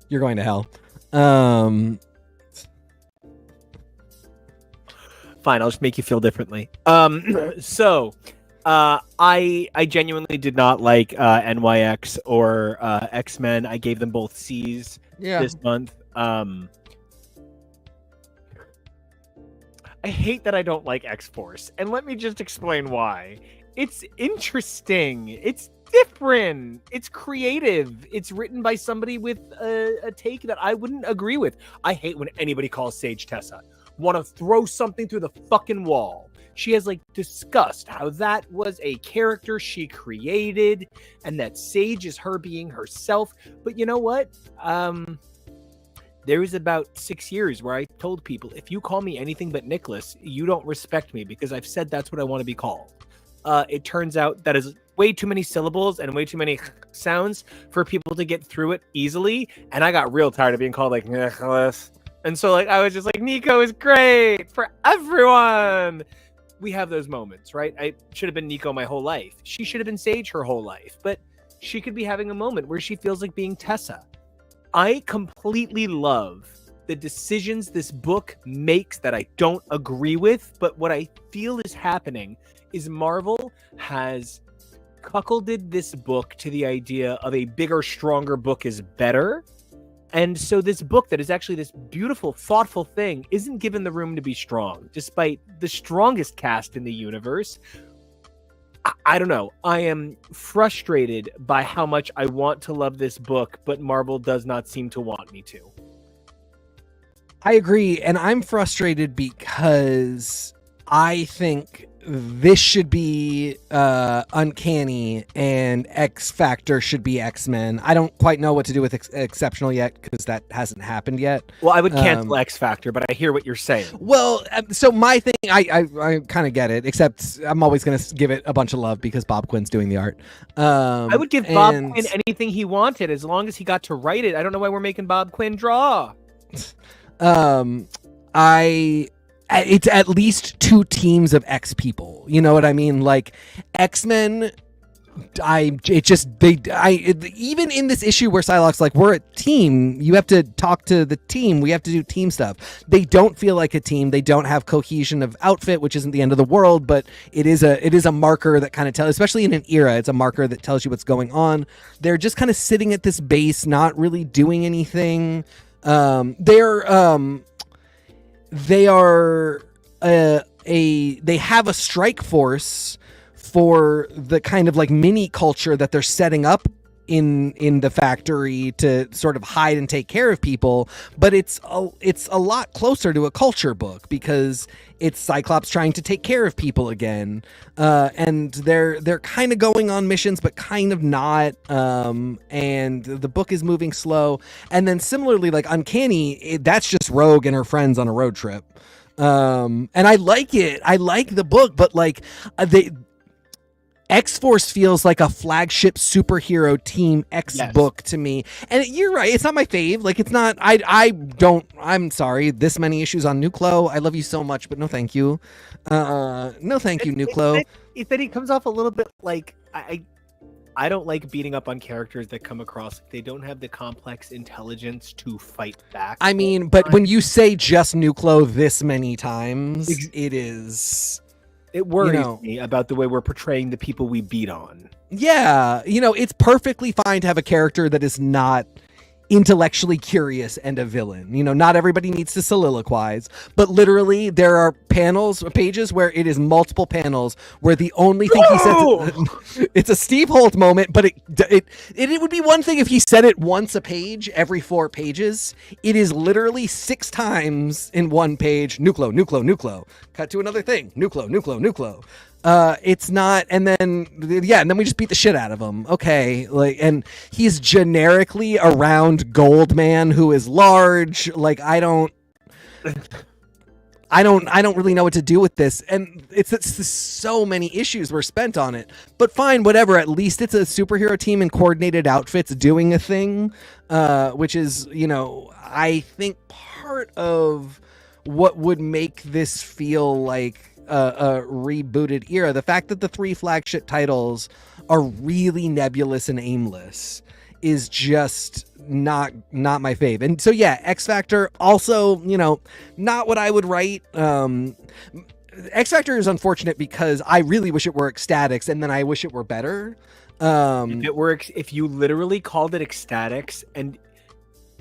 You're going to hell. Fine, I'll just make you feel differently. I genuinely did not like NYX or X-Men. I gave them both C's this month. I hate that I don't like X-Force, and let me just explain why. It's interesting. It's different. It's creative. It's written by somebody with a take that I wouldn't agree with. I hate when anybody calls Sage Tessa. Want to throw something through the fucking wall. She has discussed how that was a character she created and that Sage is her being herself. But you know what? There was about 6 years where I told people, if you call me anything but Nicholas, you don't respect me because I've said that's what I want to be called. It turns out that is way too many syllables and way too many sounds for people to get through it easily. And I got real tired of being called Nicholas. And so I was just NICO is great for everyone. We have those moments, right? I should have been NICO my whole life. She should have been Sage her whole life, but she could be having a moment where she feels like being Tessa. I completely love the decisions this book makes that I don't agree with, but what I feel is happening is Marvel has cuckolded this book to the idea of a bigger, stronger book is better. And so this book that is actually this beautiful, thoughtful thing isn't given the room to be strong, despite the strongest cast in the universe. I don't know. I am frustrated by how much I want to love this book, but Marvel does not seem to want me to. I agree. And I'm frustrated because I think this should be Uncanny and X Factor should be X-Men. I don't quite know what to do with Exceptional yet because that hasn't happened yet. Well, I would cancel X Factor, but I hear what you're saying. Well, so my thing, I kind of get it, except I'm always going to give it a bunch of love because Bob Quinn's doing the art. I would give Bob Quinn anything he wanted as long as he got to write it. I don't know why we're making Bob Quinn draw. It's at least 2 teams of X people. You know what I mean? X-Men even in this issue where Psylocke's like, we're a team, you have to talk to the team, we have to do team stuff. They don't feel like a team. They don't have cohesion of outfit, which isn't the end of the world, but it is a marker that kind of tells, especially in an era, it's a marker that tells you what's going on. They're just kind of sitting at this base, not really doing anything. They have a strike force for the kind of like mini culture that they're setting up in the factory to sort of hide and take care of people, but it's a lot closer to a culture book because it's Cyclops trying to take care of people again, and they're kind of going on missions but kind of not, and the book is moving slow. And then similarly, like Uncanny, that's just Rogue and her friends on a road trip, and I like it. I like the book, but like X-Force feels like a flagship superhero team book to me. And you're right, it's not my fave. Like, it's not, I'm sorry, this many issues on NICO. I love you so much, but no thank you. No thank you, NICO. That he comes off a little bit like, I don't like beating up on characters that come across like they don't have the complex intelligence to fight back. I mean, but when you say just NICO this many times, it is... It worries me about the way we're portraying the people we beat on. Yeah, it's perfectly fine to have a character that is not intellectually curious and a villain. Not everybody needs to soliloquize, but literally there are pages where it is multiple panels where the only thing he says, it's a Steve Holt moment, but it would be one thing if he said it once a page every 4 pages. It is literally 6 times in one page. NICO. Cut to another thing. NICO. It's not, and then we just beat the shit out of him. Okay, like, and he's generically a round gold man who is large. Like, I don't really know what to do with this, and it's so many issues were spent on it. But fine, whatever. At least it's a superhero team in coordinated outfits doing a thing, which is, I think part of what would make this feel like a rebooted era. The fact that the 3 flagship titles are really nebulous and aimless is just not my fave. And so X Factor also, not what I would write. X Factor is unfortunate because I really wish it were Ecstatics, and then I wish it were better. If you literally called it Ecstatics and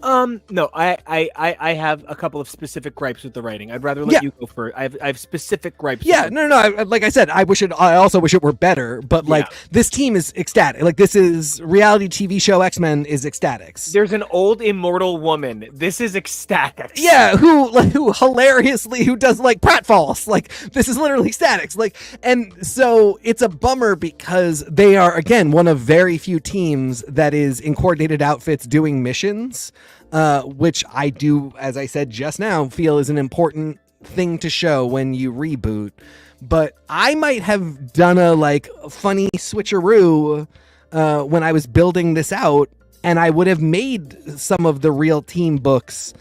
no, I have a couple of specific gripes with the writing. I'd rather let you go first. I have specific gripes. Yeah, no. Like I said, I also wish it were better. But this team is ecstatic. Like, this is reality TV show X-Men is Ecstatics. There's an old immortal woman. This is Ecstatics. Yeah, who hilariously does like pratfalls. Like, this is literally Ecstatics. Like, and so it's a bummer because they are again one of very few teams that is in coordinated outfits doing missions. Which I do, as I said just now, feel is an important thing to show when you reboot. But I might have done a funny switcheroo when I was building this out, and I would have made some of the real team books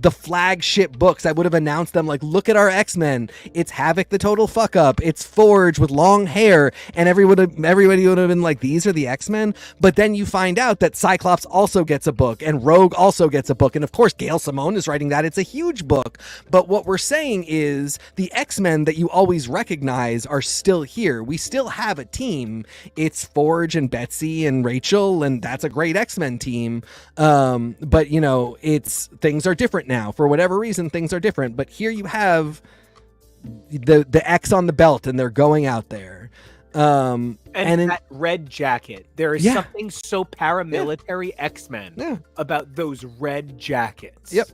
the flagship books. I would have announced them like, look at our X-Men. It's Havoc the total fuck up. It's Forge with long hair. And everybody would have been like, these are the X-Men. But then you find out that Cyclops also gets a book and Rogue also gets a book. And of course, Gail Simone is writing that. It's a huge book. But what we're saying is the X-Men that you always recognize are still here. We still have a team. It's Forge and Betsy and Rachel, and that's a great X-Men team. But things are different now. For whatever reason, things are different. But here you have the X on the belt, and they're going out there. And that red jacket. There is something so paramilitary X-Men about those red jackets. Yep.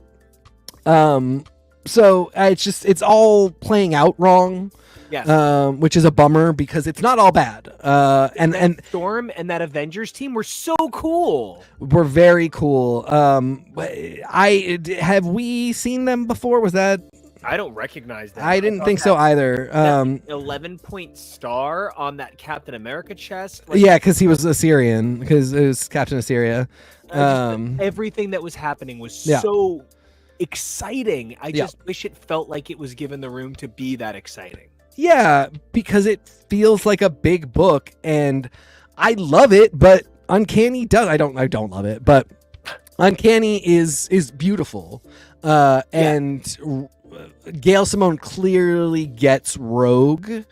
So it's all playing out wrong. Yes. Which is a bummer because it's not all bad. And Storm and that Avengers team were so cool. Were very cool. Have we seen them before? Was that? I don't recognize them. I didn't think so either. 11-point star on that Captain America chest. Because he was Assyrian. Because it was Captain Assyria. Everything that was happening was so exciting. I just wish it felt like it was given the room to be that exciting. Yeah, because it feels like a big book, and I love it, but Uncanny does. I don't love it, but Uncanny is beautiful, and Gail Simone clearly gets Rogue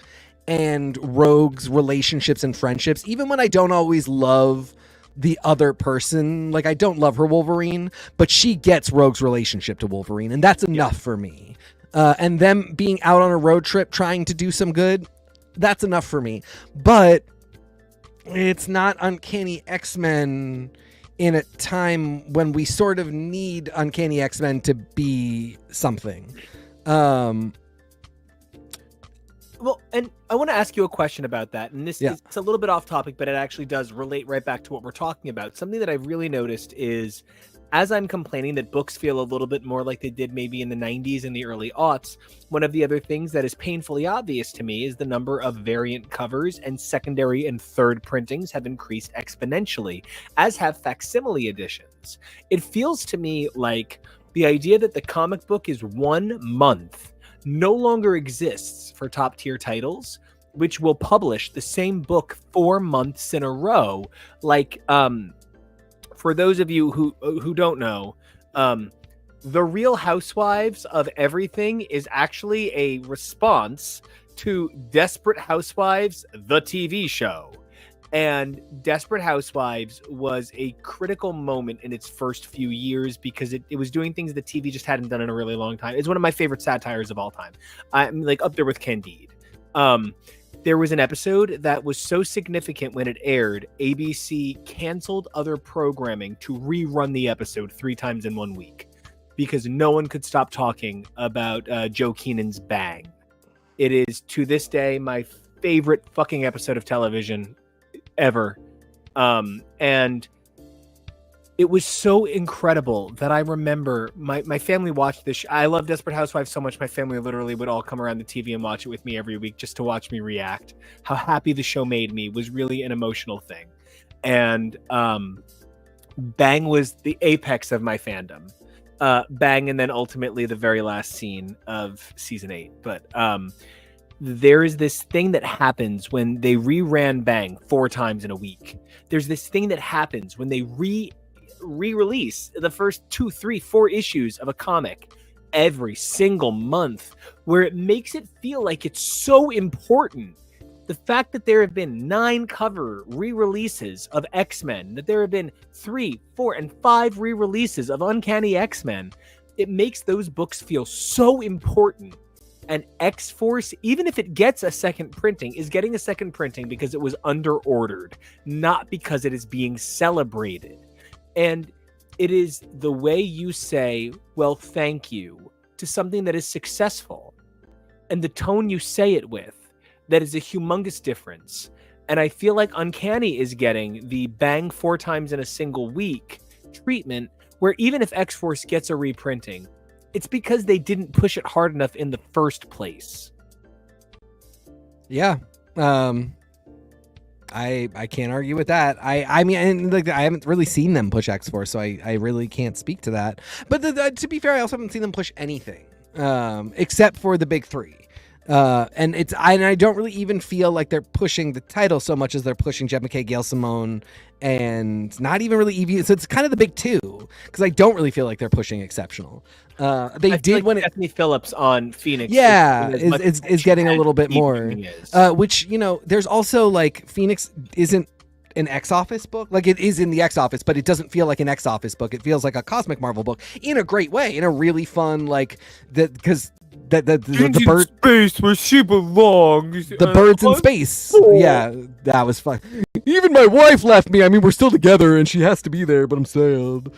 and Rogue's relationships and friendships. Even when I don't always love the other person, like I don't love her Wolverine, but she gets Rogue's relationship to Wolverine, and that's enough for me. And them being out on a road trip trying to do some good, that's enough for me. But it's not Uncanny X-Men in a time when we sort of need Uncanny X-Men to be something. Well, and I want to ask you a question about that. And this is it's a little bit off topic, but it actually does relate right back to what we're talking about. Something that I've really noticed is, as I'm complaining that books feel a little bit more like they did maybe in the 90s and the early aughts, one of the other things that is painfully obvious to me is the number of variant covers and secondary and third printings have increased exponentially, as have facsimile editions. It feels to me like the idea that the comic book is 1 month no longer exists for top tier titles, which will publish the same book 4 months in a row. Like, for those of you who don't know, the Real Housewives of Everything is actually a response to Desperate Housewives, the TV show. And Desperate Housewives was a critical moment in its first few years because it was doing things that TV just hadn't done in a really long time. It's one of my favorite satires of all time. I'm like up there with Candide. There was an episode that was so significant when it aired, ABC canceled other programming to rerun the episode 3 times in 1 week because no one could stop talking about Joe Keenan's bang. It is, to this day, my favorite fucking episode of television ever. And it was so incredible that I remember my family watched this. I love Desperate Housewives so much. My family literally would all come around the TV and watch it with me every week just to watch me react. How happy the show made me was really an emotional thing. And Bang was the apex of my fandom. Bang, and then ultimately the very last scene of season 8. But there is this thing that happens when they reran Bang 4 times in a week. There's this thing that happens when they re-release the first 2, 3, 4 issues of a comic every single month, where it makes it feel like it's so important. The fact that there have been 9 cover re-releases of X-Men, that there have been 3, 4, and 5 re-releases of Uncanny X-Men, it makes those books feel so important. And X-Force, even if it gets a second printing, is getting a second printing because it was under-ordered, not because it is being celebrated. And it is the way you say, well, thank you, to something that is successful, and the tone you say it with, that is a humongous difference. And I feel like Uncanny is getting the Bang 4 times in a single week treatment, where even if X-Force gets a reprinting, it's because they didn't push it hard enough in the first place. Yeah. I can't argue with that. I mean, and like, I haven't really seen them push X-Force, so I really can't speak to that. But to be fair, I also haven't seen them push anything, except for the big 3. And I don't really even feel like they're pushing the title so much as they're pushing Jeff McKay, Gail Simone, and not even really Evie. So it's kind of the big 2, because I don't really feel like they're pushing exceptional. They did like when Stephanie Phillips on Phoenix. Yeah, is getting a little bit more. Which, you know, there's also like Phoenix isn't an X-Office book. Like, it is in the X-Office, but it doesn't feel like an X-Office book. It feels like a Cosmic Marvel book in a great way, in a really fun, like, because the bird space where she belongs. The birds in space. Yeah, that was fun. Even my wife left me. I mean, we're still together, and she has to be there, but I'm sad.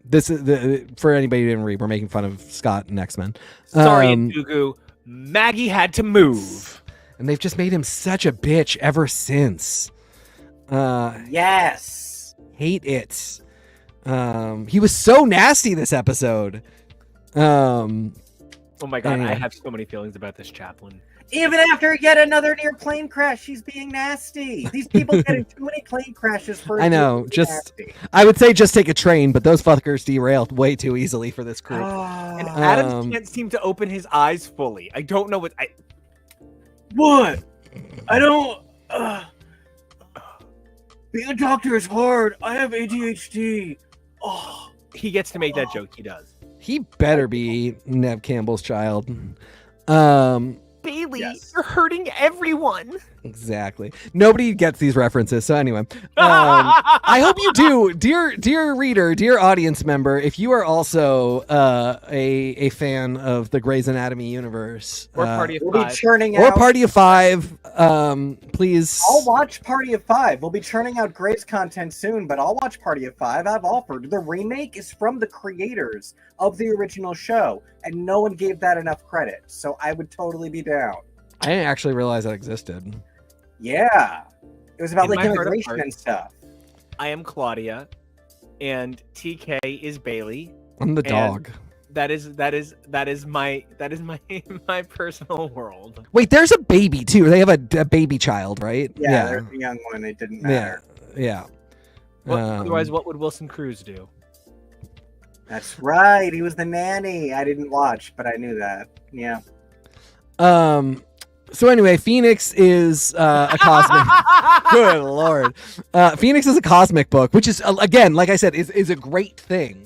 This is for anybody who didn't read. We're making fun of Scott and X-Men. Sorry, Ndugu. Maggie had to move, and they've just made him such a bitch ever since. Yes, hate it. He was so nasty this episode. Oh my god, anyway. I have so many feelings about this chaplain. Even after yet another near plane crash, she's being nasty. These people getting too many plane crashes for. I know. I would say just take a train, but those fuckers derailed way too easily for this crew. And Adams can't seem to open his eyes fully. I don't know what. What? I don't. being a doctor is hard. I have ADHD. Oh, he gets to make that joke. He does. He better be Nev Campbell's child. Bailey, Yes. you're hurting everyone. Exactly. Nobody gets these references. So anyway, I hope you do, dear reader, dear audience member. If you are also a fan of the Grey's Anatomy universe, Or Party of we'll be Five. churning or out. Party of Five, please. I'll watch Party of Five. We'll be churning out Grey's content soon, but I'll watch Party of Five. I've offered. The remake is from the creators of the original show, and no one gave that enough credit. So I would totally be down. I didn't actually realize that existed. Yeah. It was about In like my heart of immigration hearts, and stuff. I am Claudia, and TK is Bailey. I'm the And- dog. That is my my personal world. Wait, there's a baby too. They have a baby child, right? Yeah, there's a young one. It didn't matter. Yeah. Otherwise, what would Wilson Cruz do? That's right. He was the nanny. I didn't watch, but I knew that. Yeah. So anyway, Phoenix is a cosmic. Good lord. Phoenix is a cosmic book, which is again, like I said, is a great thing.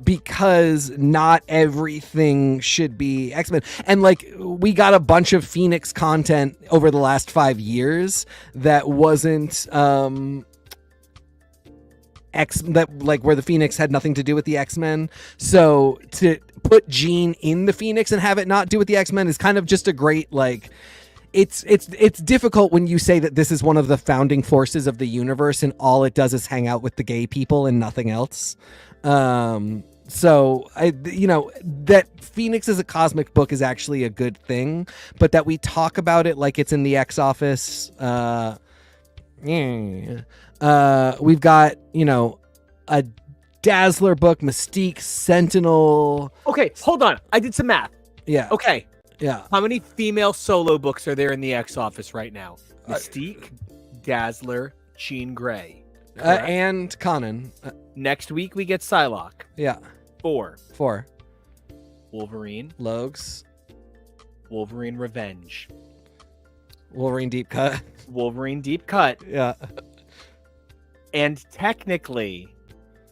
Because not everything should be X-Men. And like we got a bunch of Phoenix content over the last 5 years that wasn't where the Phoenix had nothing to do with the X-Men. So to put Jean in the Phoenix and have it not do with the X-Men is kind of just a great like it's difficult when you say that this is one of the founding forces of the universe and all it does is hang out with the gay people and nothing else. So that Phoenix is a cosmic book is actually a good thing, but that we talk about it like it's in the X office. We've got, a Dazzler book, Mystique, Sentinel. Okay, hold on. I did some math. Yeah. Okay, Yeah. how many female solo books are there in the X office right now? Mystique, Dazzler, Jean Grey. Correct? And Conan. Next week we get Psylocke. Yeah. 4. 4. Wolverine, Logs. Wolverine Revenge, Wolverine Deep Cut. Wolverine Deep Cut, Yeah. and technically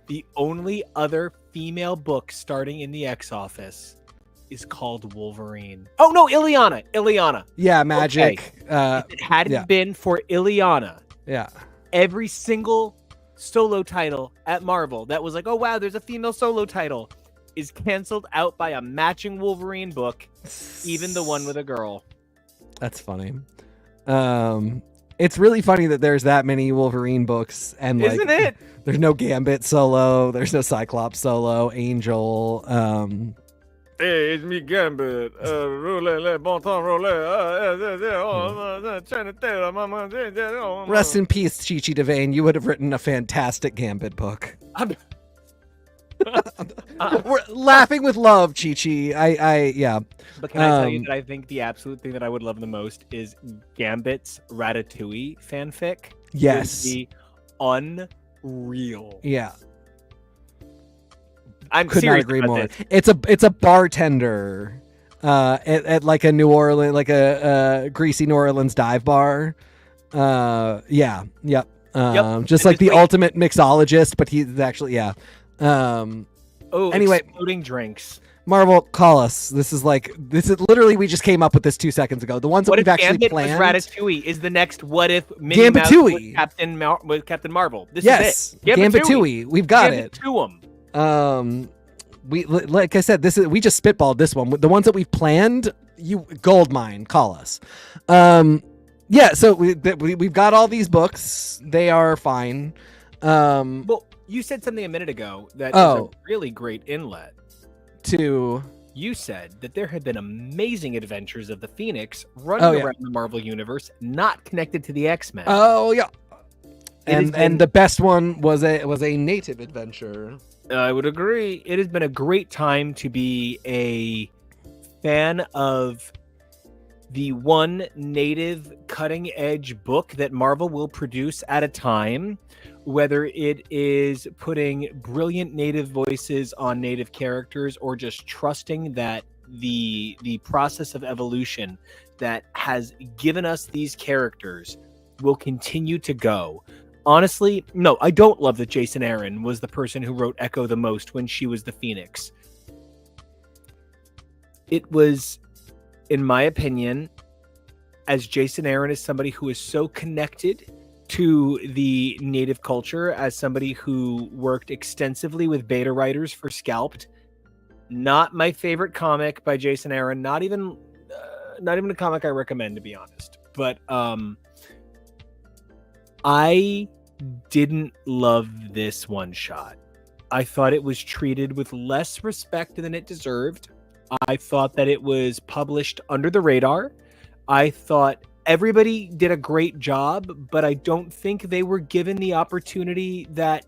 the only other female book starting in the X office is called Wolverine. Oh no, Ileana. Yeah, Magic. If it hadn't yeah. been for Ileana, Yeah. every single solo title at Marvel that was like, oh wow, there's a female solo title, is canceled out by a matching Wolverine book, even the one with a girl. That's funny. It's really funny that there's that many Wolverine books and like Isn't it? there's no Gambit solo, there's no Cyclops solo, Angel. Hey, it's me, Gambit. Rest in peace, Chi-Chi DeVane. You would have written a fantastic Gambit book. We're laughing with love, Chi-Chi. Yeah. But can I tell you that I think the absolute thing that I would love the most is Gambit's Ratatouille fanfic? Yes. Would be unreal. Yeah. I'm Could not serious agree about more. this. It's a bartender at like a New Orleans, like a greasy New Orleans dive bar. Yep. Yep. Just And like the it's like- ultimate mixologist, but he's actually anyway. Exploding drinks. Marvel, call us. This is literally we just came up with this 2 seconds ago. The ones that What we've if actually Gambit planned. was Ratatouille? Is the next what if Minnie Mouse Gambitouille. was with Captain Marvel? This Yes, is it. Gambitouille. We've got it. Gambitouille. We like I said, we just spitballed this one. The ones that we've planned, you goldmine. Call us. Yeah. So we've got all these books. They are fine. Well, you said something a minute ago that is a really great inlet. To You said that there had been amazing adventures of the Phoenix running around the Marvel Universe, not connected to the X-Men. yeah. It has And the best one was a native adventure. I would agree. It has been a great time to be a fan of the one native cutting edge book that Marvel will produce at a time, whether it is putting brilliant native voices on native characters or just trusting that the process of evolution that has given us these characters will continue to go. Honestly, no, I don't love that Jason Aaron was the person who wrote Echo the most when she was the Phoenix. It was, in my opinion, as Jason Aaron is somebody who is so connected to the native culture, as somebody who worked extensively with beta writers for Scalped, not my favorite comic by Jason Aaron, not even a comic I recommend, to be honest. But I didn't love this one shot. I thought it was treated with less respect than it deserved. I thought that it was published under the radar. I thought everybody did a great job, but I don't think they were given the opportunity that,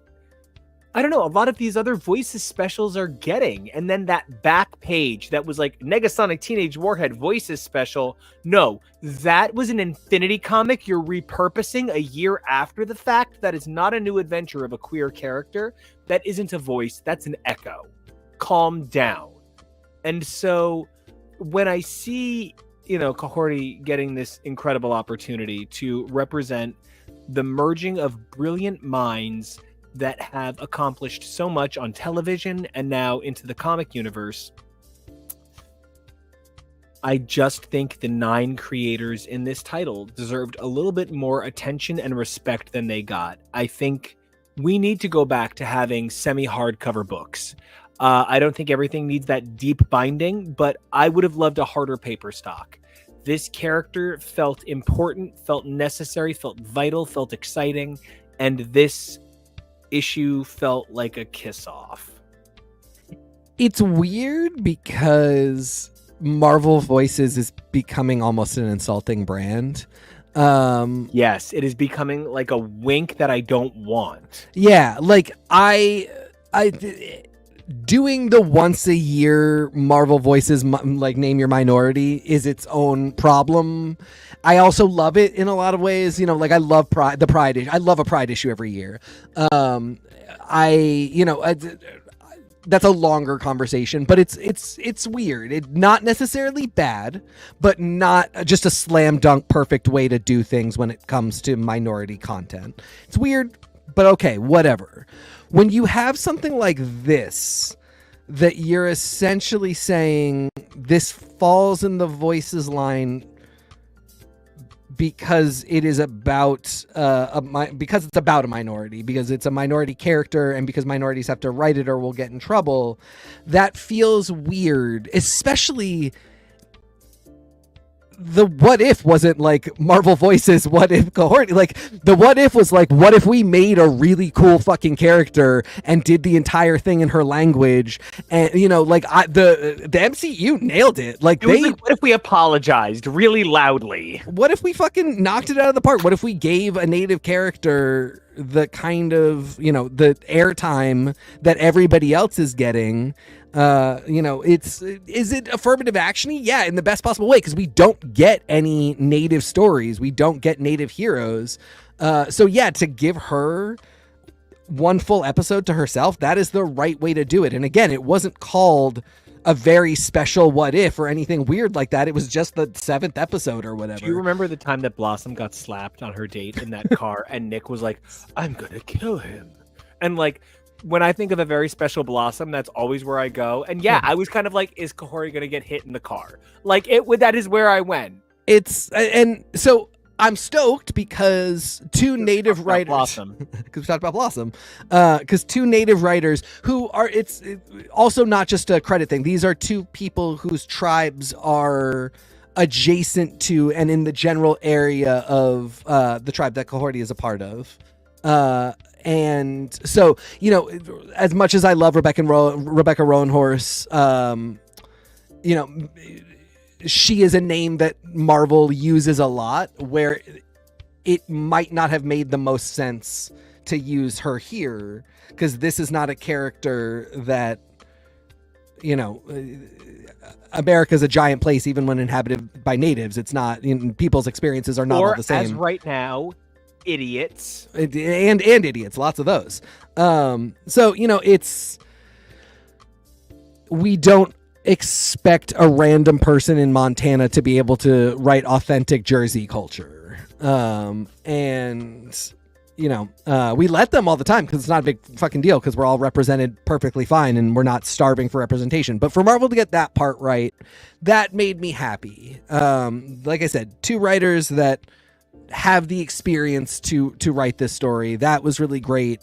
I don't know, a lot of these other Voices specials are getting. And then that back page that was like Negasonic Teenage Warhead Voices special. No, that was an Infinity comic you're repurposing a year after the fact. That is not a new adventure of a queer character. That isn't a voice. That's an Echo. Calm down. And so when I see, Kahhori getting this incredible opportunity to represent the merging of brilliant minds that have accomplished so much on television and now into the comic universe, I just think the 9 creators in this title deserved a little bit more attention and respect than they got. I think we need to go back to having semi-hardcover books. I don't think everything needs that deep binding, but I would have loved a harder paper stock. This character felt important, felt necessary, felt vital, felt exciting, and this issue felt like a kiss off. It's weird because Marvel Voices is becoming almost an insulting brand. Yes, it is becoming like a wink that I don't want. Yeah, like I doing the once a year Marvel Voices, like Name Your Minority, is its own problem. I also love it in a lot of ways. Like I love the Pride issue. I love a Pride issue every year. That's a longer conversation, but it's weird. It's not necessarily bad, but not just a slam dunk perfect way to do things when it comes to minority content. It's weird, but okay, whatever. When you have something like this, that you're essentially saying this falls in the Voices line because it is about because it's about a minority, because it's a minority character, and because minorities have to write it or will get in trouble, that feels weird. Especially the what if wasn't like Marvel Voices what if Kahhori. Like the what if was like, what if we made a really cool fucking character and did the entire thing in her language, and the MCU nailed it. Like what if we apologized really loudly? What if we fucking knocked it out of the park? What if we gave a native character the kind of the airtime that everybody else is getting? Is it affirmative action-y? Yeah, in the best possible way, because we don't get any native stories. We don't get native heroes. So yeah, to give her one full episode to herself, that is the right way to do it. And again, it wasn't called a very special what if or anything weird like that. It was just the 7th episode or whatever. Do you remember the time that Blossom got slapped on her date in that car and Nick was like, I'm gonna kill him? And like, when I think of a very special Blossom, that's always where I go. And yeah, I was kind of like, is Kahhori going to get hit in the car? Like, that is where I went. And so I'm stoked because two native writers, Blossom, because we talked about Blossom, because 2 native writers who are, it's also not just a credit thing. These are 2 people whose tribes are adjacent to and in the general area of the tribe that Kahhori is a part of. And so, as much as I love Rebecca Roanhorse, she is a name that Marvel uses a lot, where it might not have made the most sense to use her here, because this is not a character that, America's a giant place even when inhabited by natives. It's not, people's experiences are not all the same. As right now, idiots and idiots, lots of those. So we don't expect a random person in Montana to be able to write authentic Jersey culture, and we let them all the time because it's not a big fucking deal because we're all represented perfectly fine and we're not starving for representation. But for Marvel to get that part right, that made me happy. Like I said, 2 writers that have the experience to write this story. That was really great.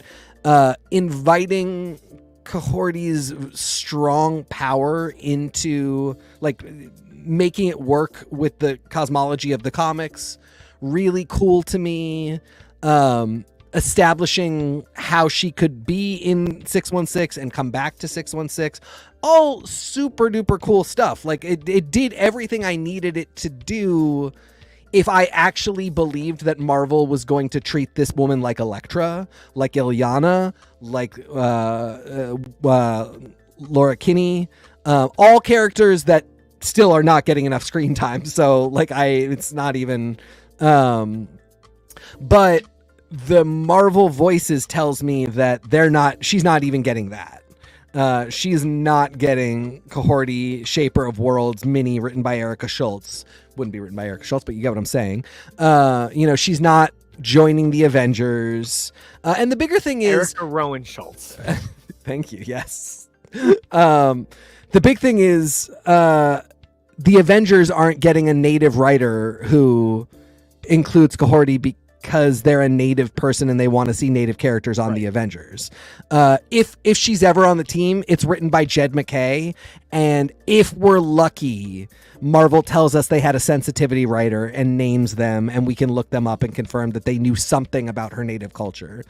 Inviting Kahhori's strong power into like making it work with the cosmology of the comics. Really cool to me. Establishing how she could be in 616 and come back to 616, all super duper cool stuff. Like it did everything I needed it to do if I actually believed that Marvel was going to treat this woman like Elektra, like Illyana, like Laura Kinney, all characters that still are not getting enough screen time. So like it's not even but the Marvel Voices tells me that she's not even getting that. She's not getting Kahhori, Shaper of Worlds mini written by Erica Schultz. Wouldn't be written by Erica Schultz, but you get what I'm saying. She's not joining the Avengers. And the bigger thing is Erica Rowan Schultz. Thank you. Yes. The big thing is the Avengers aren't getting a native writer who includes Kahhori because they're a native person and they want to see native characters on the Avengers. If she's ever on the team, it's written by Jed McKay. And if we're lucky, Marvel tells us they had a sensitivity writer and names them, and we can look them up and confirm that they knew something about her native culture.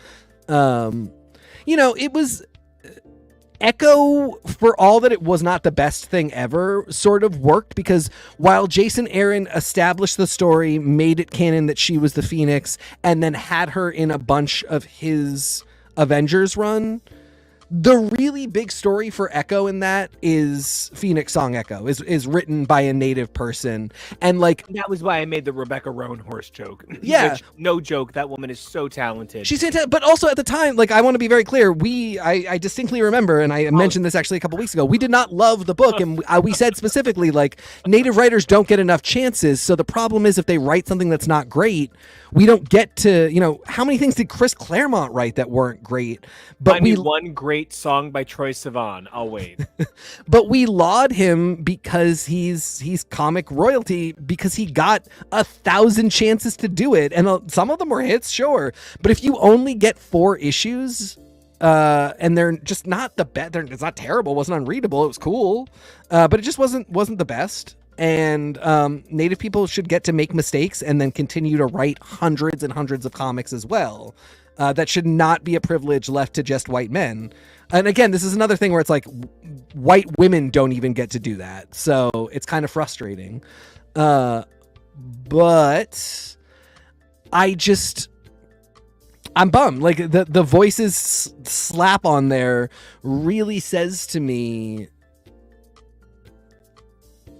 It was Echo, for all that it was not the best thing ever, sort of worked because while Jason Aaron established the story, made it canon that she was the Phoenix, and then had her in a bunch of his Avengers run, the really big story for Echo in that is Phoenix Song Echo is written by a native person. And like, that was why I made the Rebecca Rowan horse joke. Yeah. Which, no joke. That woman is so talented. She's fantastic. But also at the time, like, I want to be very clear. I distinctly remember, and I mentioned this actually a couple weeks ago, we did not love the book. And we said specifically, like, native writers don't get enough chances. So the problem is if they write something that's not great, we don't get to, how many things did Chris Claremont write that weren't great? But one great song by Troye Sivan. I'll wait. But we laud him because he's comic royalty because he got 1,000 chances to do it, and some of them were hits, sure. But if you only get 4 issues, and they're just not the best, it's not terrible, it wasn't unreadable, it was cool, but it just wasn't the best. And native people should get to make mistakes and then continue to write hundreds and hundreds of comics as well. That should not be a privilege left to just white men. And again, this is another thing where it's like white women don't even get to do that. So it's kind of frustrating. But I'm bummed. Like the Voices slap on there really says to me,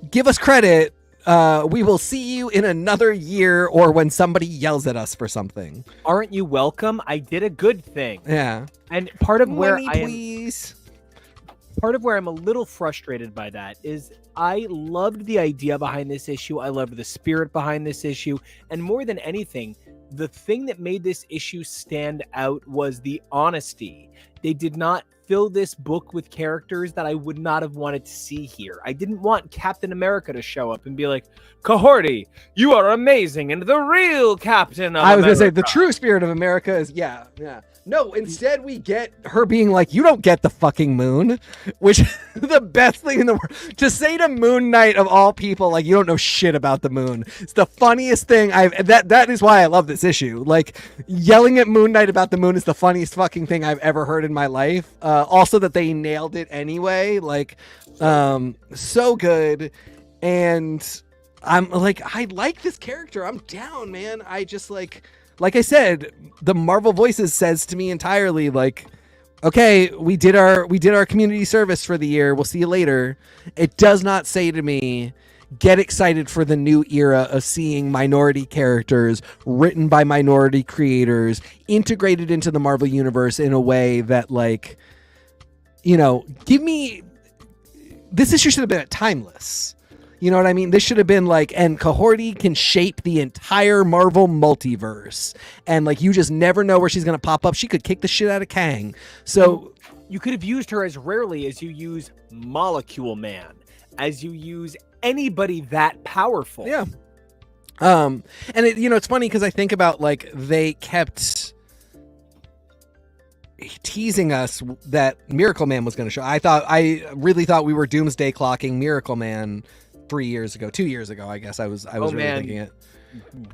give us credit. We will see you in another year or when somebody yells at us for something. Aren't you welcome? I did a good thing. Yeah. And part of where please. Part of where I'm a little frustrated by that is I loved the idea behind this issue. I loved the spirit behind this issue. And more than anything, the thing that made this issue stand out was the honesty. They did not fill this book with characters that I would not have wanted to see here. I didn't want Captain America to show up and be like, Kahhori, you are amazing, and the real Captain of America. I was going to say, the true spirit of America is, yeah. No, instead we get her being like, you don't get the fucking moon, which is the best thing in the world. To say to Moon Knight of all people, like, you don't know shit about the moon. It's the funniest thing that is why I love this issue. Like, yelling at Moon Knight about the moon is the funniest fucking thing I've ever heard in my life. Also that they nailed it anyway. Like, so good. And I'm like, I like this character. I'm down, man. I just like I said, the Marvel Voices says to me entirely, like, okay, we did our community service for the year. We'll see you later. It does not say to me, get excited for the new era of seeing minority characters written by minority creators integrated into the Marvel universe in a way that, like, give me, this issue should have been at Timeless. You know what I mean? This should have been like, and Kahhori can shape the entire Marvel multiverse. And like, you just never know where she's going to pop up. She could kick the shit out of Kang. So you could have used her as rarely as you use Molecule Man, as you use anybody that powerful. Yeah. And it, you know, it's funny because I think about like they kept teasing us that Miracle Man was going to show. I really thought we were doomsday clocking Miracle Man 2 years ago, I guess. I was really thinking it.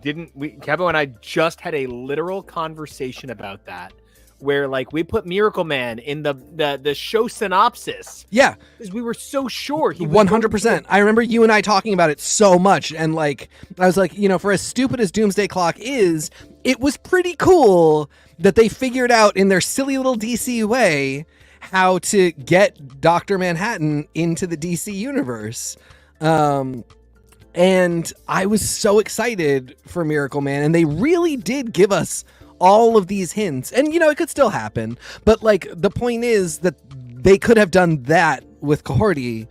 Kevo and I just had a literal conversation about that, where like we put Miracle Man in the show synopsis. Yeah, because we were so sure he 100%. I remember you and I talking about it so much, and like I was like, you know, for as stupid as Doomsday Clock is, it was pretty cool that they figured out in their silly little DC way how to get Dr. Manhattan into the DC universe. And I was so excited for Miracle Man, and they really did give us all of these hints. And you know, it could still happen, but like the point is that they could have done that with Kahhori,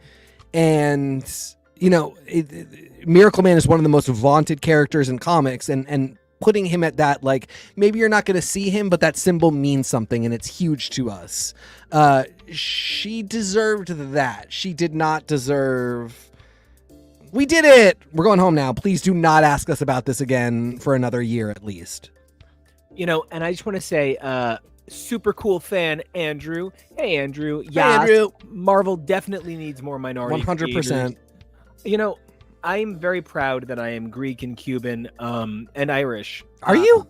and you know, Miracle Man is one of the most vaunted characters in comics, and putting him at that, like, maybe you're not going to see him, but that symbol means something and it's huge to us. She deserved that. She did not deserve... We did it! We're going home now. Please do not ask us about this again for another year at least. You know, and I just want to say, super cool fan, Andrew. Hey, Andrew. Yeah, Andrew. Marvel definitely needs more minority 100%. creators. You know, I'm very proud that I am Greek and Cuban and Irish. Are you?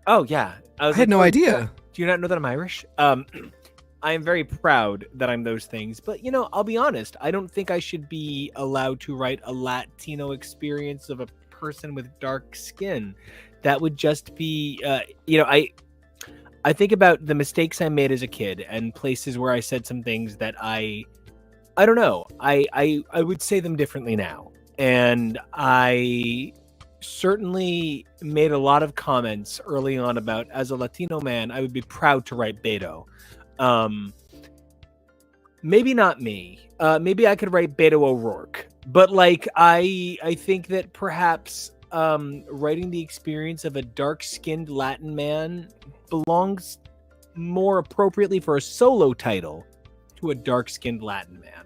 Oh, yeah. I had no idea. Do you not know that I'm Irish? I am very proud that I'm those things. But, you know, I'll be honest. I don't think I should be allowed to write a Latino experience of a person with dark skin. That would just be, you know, I think about the mistakes I made as a kid and places where I said some things that I don't know. I would say them differently now. And I certainly made a lot of comments early on about, as a Latino man, I would be proud to write Beto. Maybe not me. Maybe I could write Beto O'Rourke. But like, I think that perhaps writing the experience of a dark-skinned Latin man belongs more appropriately for a solo title to a dark-skinned Latin man.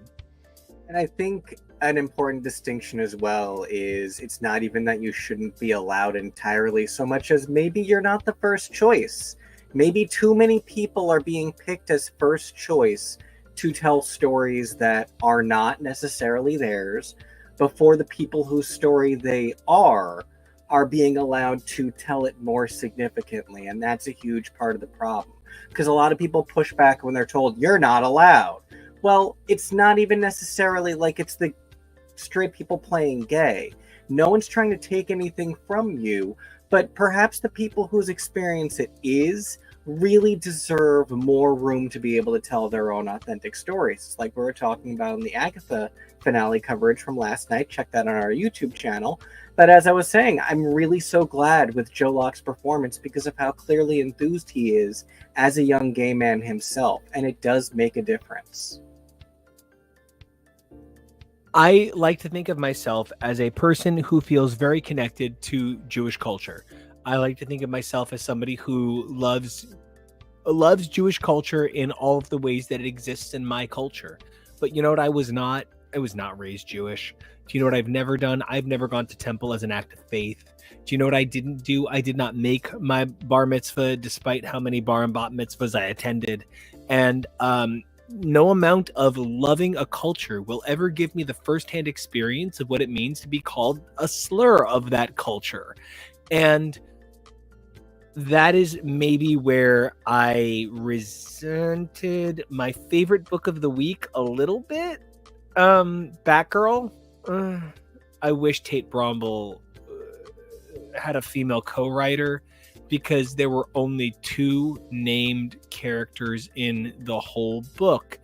And I think an important distinction as well is it's not even that you shouldn't be allowed entirely, so much as maybe you're not the first choice. Maybe too many people are being picked as first choice to tell stories that are not necessarily theirs before the people whose story they are being allowed to tell it more significantly. And that's a huge part of the problem, because a lot of people push back when they're told you're not allowed. Well, it's not even necessarily like it's the straight people playing gay. No one's trying to take anything from you, but perhaps the people whose experience it is really deserve more room to be able to tell their own authentic stories. It's like we were talking about in the Agatha finale coverage from last night. Check that on our YouTube channel. But as I was saying, I'm really so glad with Joe Locke's performance because of how clearly enthused he is as a young gay man himself, and it does make a difference. I like to think of myself as a person who feels very connected to Jewish culture. I like to think of myself as somebody who loves Jewish culture in all of the ways that it exists in my culture. But you know what? I was not raised Jewish. Do you know what I've never done? I've never gone to temple as an act of faith. Do you know what I didn't do? I did not make my bar mitzvah despite how many bar and bat mitzvahs I attended. And no amount of loving a culture will ever give me the firsthand experience of what it means to be called a slur of that culture. And that is maybe where I resented my favorite book of the week a little bit. Batgirl. I wish Tate Bromble had a female co-writer, because there were only 2 named characters in the whole book.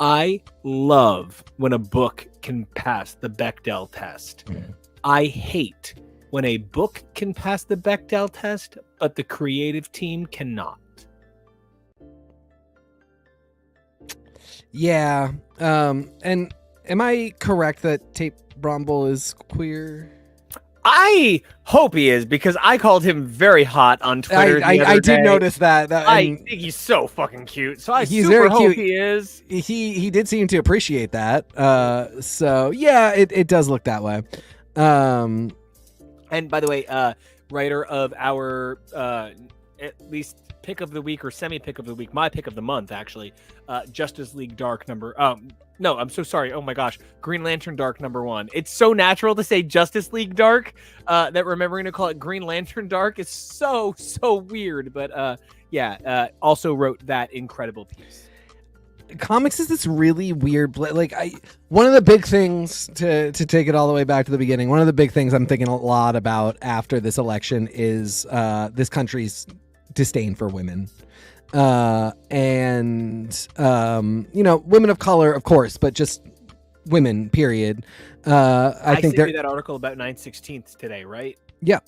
I love when a book can pass the Bechdel test. I hate when a book can pass the Bechdel test, but the creative team cannot. Yeah. And Am I correct that Tate Bromble is queer? I hope he is, because I called him very hot on Twitter. I did notice that. I think he's so fucking cute. So I he's super very hope cute. he is. He did seem to appreciate that. So yeah, it does look that way. And by the way, writer of our at least pick of the week or semi pick of the week, my pick of the month actually, Justice League Dark number. No, I'm so sorry. Oh my gosh, Green Lantern Dark #1. It's so natural to say Justice League Dark that remembering to call it Green Lantern Dark is so weird. But also wrote that incredible piece. Comics is this really weird one of the big things to take it all the way back to the beginning. One of the big things I'm thinking a lot about after this election is this country's disdain for women. Women of color, of course, but just women, period. I think sent you that article about 9/16 today, right? Yeah.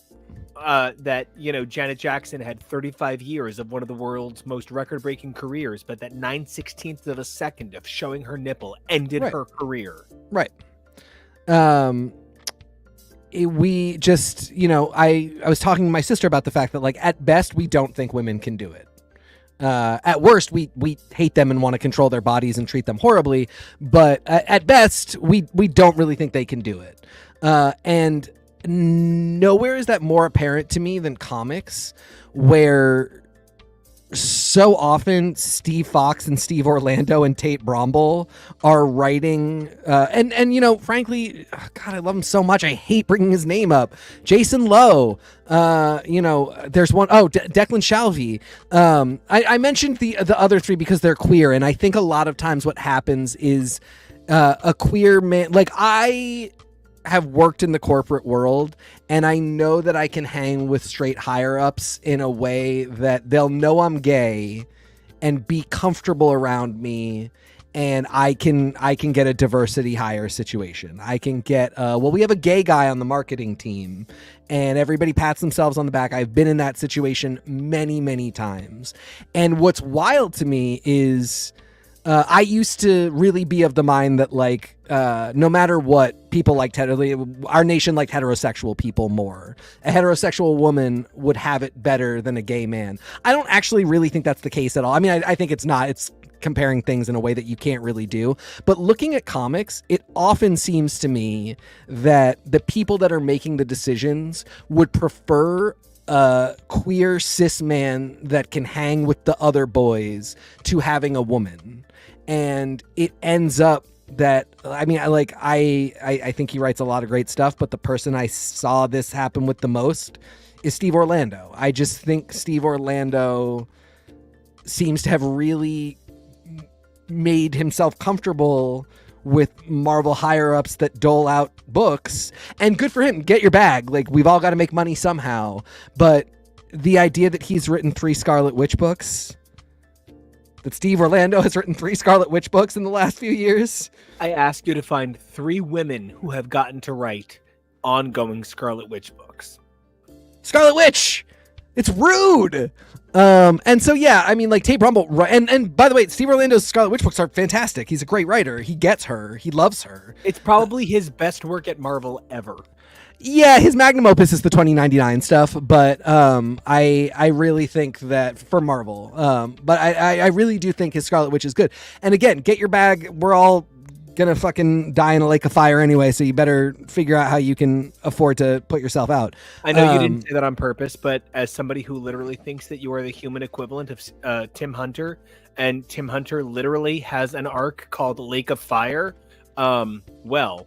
That, Janet Jackson had 35 years of one of the world's most record-breaking careers, but that 9/16 of a second of showing her nipple ended her career. Right. We just, I was talking to my sister about the fact that, at best, we don't think women can do it. At worst, we hate them and want to control their bodies and treat them horribly. But at best, we don't really think they can do it. And nowhere is that more apparent to me than comics, where so often Steve Fox and Steve Orlando and Tate Bromble are writing, and frankly, God, I love him so much. I hate bringing his name up. Jason Lowe, there's one, Declan Shalvey. I mentioned the other three because they're queer, and I think a lot of times what happens is a queer man, I have worked in the corporate world, and I know that I can hang with straight higher ups in a way that they'll know I'm gay and be comfortable around me, and I can get a diversity hire situation. I can get we have a gay guy on the marketing team, and everybody pats themselves on the back. I've been in that situation many times. And what's wild to me is I used to really be of the mind that no matter what, people liked our nation liked heterosexual people more. A heterosexual woman would have it better than a gay man. I don't actually really think that's the case at all. I mean, I think it's not. It's comparing things in a way that you can't really do. But looking at comics, it often seems to me that the people that are making the decisions would prefer a queer cis man that can hang with the other boys to having a woman. And it ends up that, I think he writes a lot of great stuff, but the person I saw this happen with the most is Steve Orlando. I just think Steve Orlando seems to have really made himself comfortable with Marvel higher-ups that dole out books, and good for him. Get your bag. We've all got to make money somehow. But the idea that he's written 3 Scarlet Witch books, that Steve Orlando has written 3 Scarlet Witch books in the last few years. I ask you to find 3 women who have gotten to write ongoing Scarlet Witch books. Scarlet Witch! It's rude! And so, yeah, I mean, Tate Bromble, and by the way, Steve Orlando's Scarlet Witch books are fantastic. He's a great writer. He gets her. He loves her. It's probably his best work at Marvel ever. Yeah, his magnum opus is the 2099 stuff, but I really think that for Marvel, but I really do think his Scarlet Witch is good. And again, get your bag. We're all gonna fucking die in a lake of fire anyway, so you better figure out how you can afford to put yourself out. I know you didn't say that on purpose, but as somebody who literally thinks that you are the human equivalent of Tim Hunter, and Tim Hunter literally has an arc called Lake of Fire, well...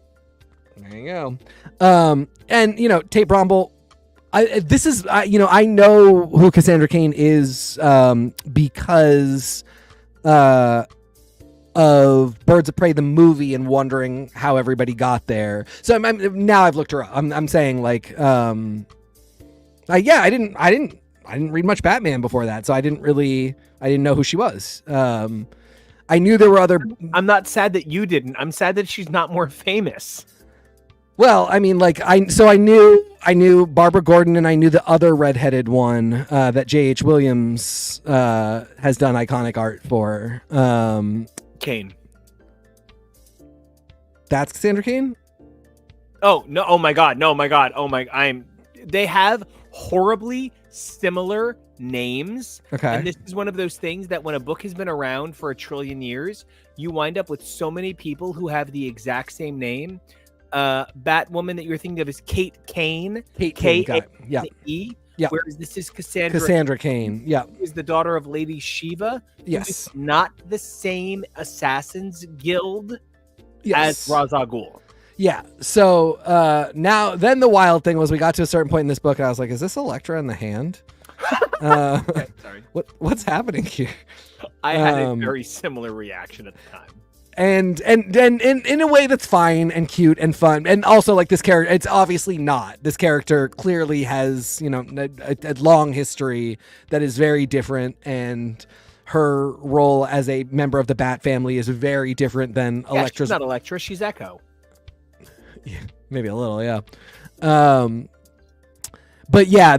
There you go. And Tate Bromble, I know who Cassandra Cain is because of Birds of Prey the movie and wondering how everybody got there. So now I've looked her up. I'm saying I didn't read much Batman before that, so I didn't know who she was. I knew there were other. I'm not sad that you didn't. I'm sad that she's not more famous. Well, I mean, I knew Barbara Gordon, and I knew the other redheaded one that J.H. Williams has done iconic art for. Kane. That's Cassandra Cain? Oh no! Oh my god! No! My god! Oh my! They have horribly similar names. Okay. And this is one of those things that when a book has been around for 1 trillion years, you wind up with so many people who have the exact same name. Batwoman that you're thinking of is Kate Cain. Kate Cain. K-A-N-E. Yeah. Whereas this is Cassandra. Cassandra Cain. Yeah. Who is the daughter of Lady Shiva. Yes. Not the same Assassin's Guild Yes. as Ra's al Ghul. Yeah. So then the wild thing was we got to a certain point in this book and I was like, is this Elektra in the hand? Okay, sorry. What's happening here? I had a very similar reaction at the time. And in a way that's fine and cute and fun. And also like this character, it's obviously not. This character clearly has, a long history that is very different, and her role as a member of the Bat family is very different than Elektra's. She's not Elektra, she's Echo. Yeah, maybe a little, yeah. But yeah,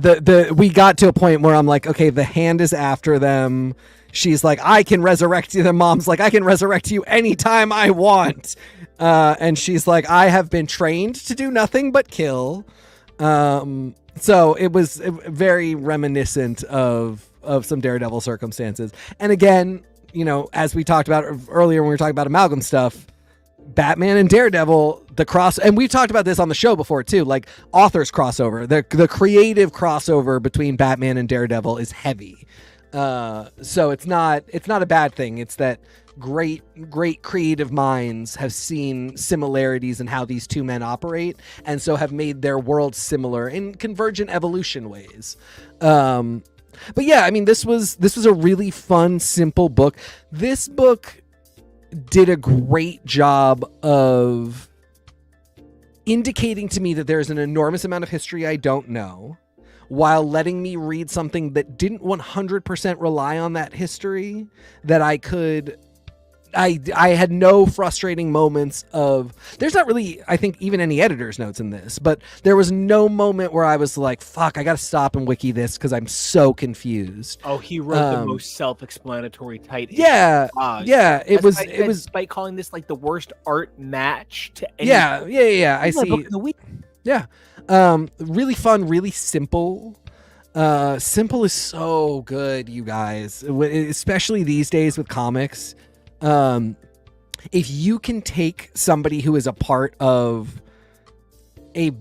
we got to a point where I'm like, okay, the hand is after them. She's like, I can resurrect you. The mom's like, I can resurrect you anytime I want. And she's like, I have been trained to do nothing but kill. So it was very reminiscent of some Daredevil circumstances. And again, as we talked about earlier when we were talking about amalgam stuff, Batman and Daredevil, and we've talked about this on the show before too, like authors crossover, the creative crossover between Batman and Daredevil is heavy. So it's not a bad thing. It's that great creative minds have seen similarities in how these two men operate, and so have made their worlds similar in convergent evolution ways. But yeah, I mean, this was a really fun, simple book. This book did a great job of indicating to me that there's an enormous amount of history I don't know, while letting me read something that didn't 100% rely on that history, that I had no frustrating moments of, there's not really, I think, even any editor's notes in this, but there was no moment where I was like, fuck, I gotta stop and wiki this because I'm so confused. Oh, he wrote the most self-explanatory tight. Yeah, it was despite calling this like the worst art match to any. Yeah. I see. Book of the week. Yeah. Really fun, really simple. Simple is so good, you guys, especially these days with comics. If you can take somebody who is a part of a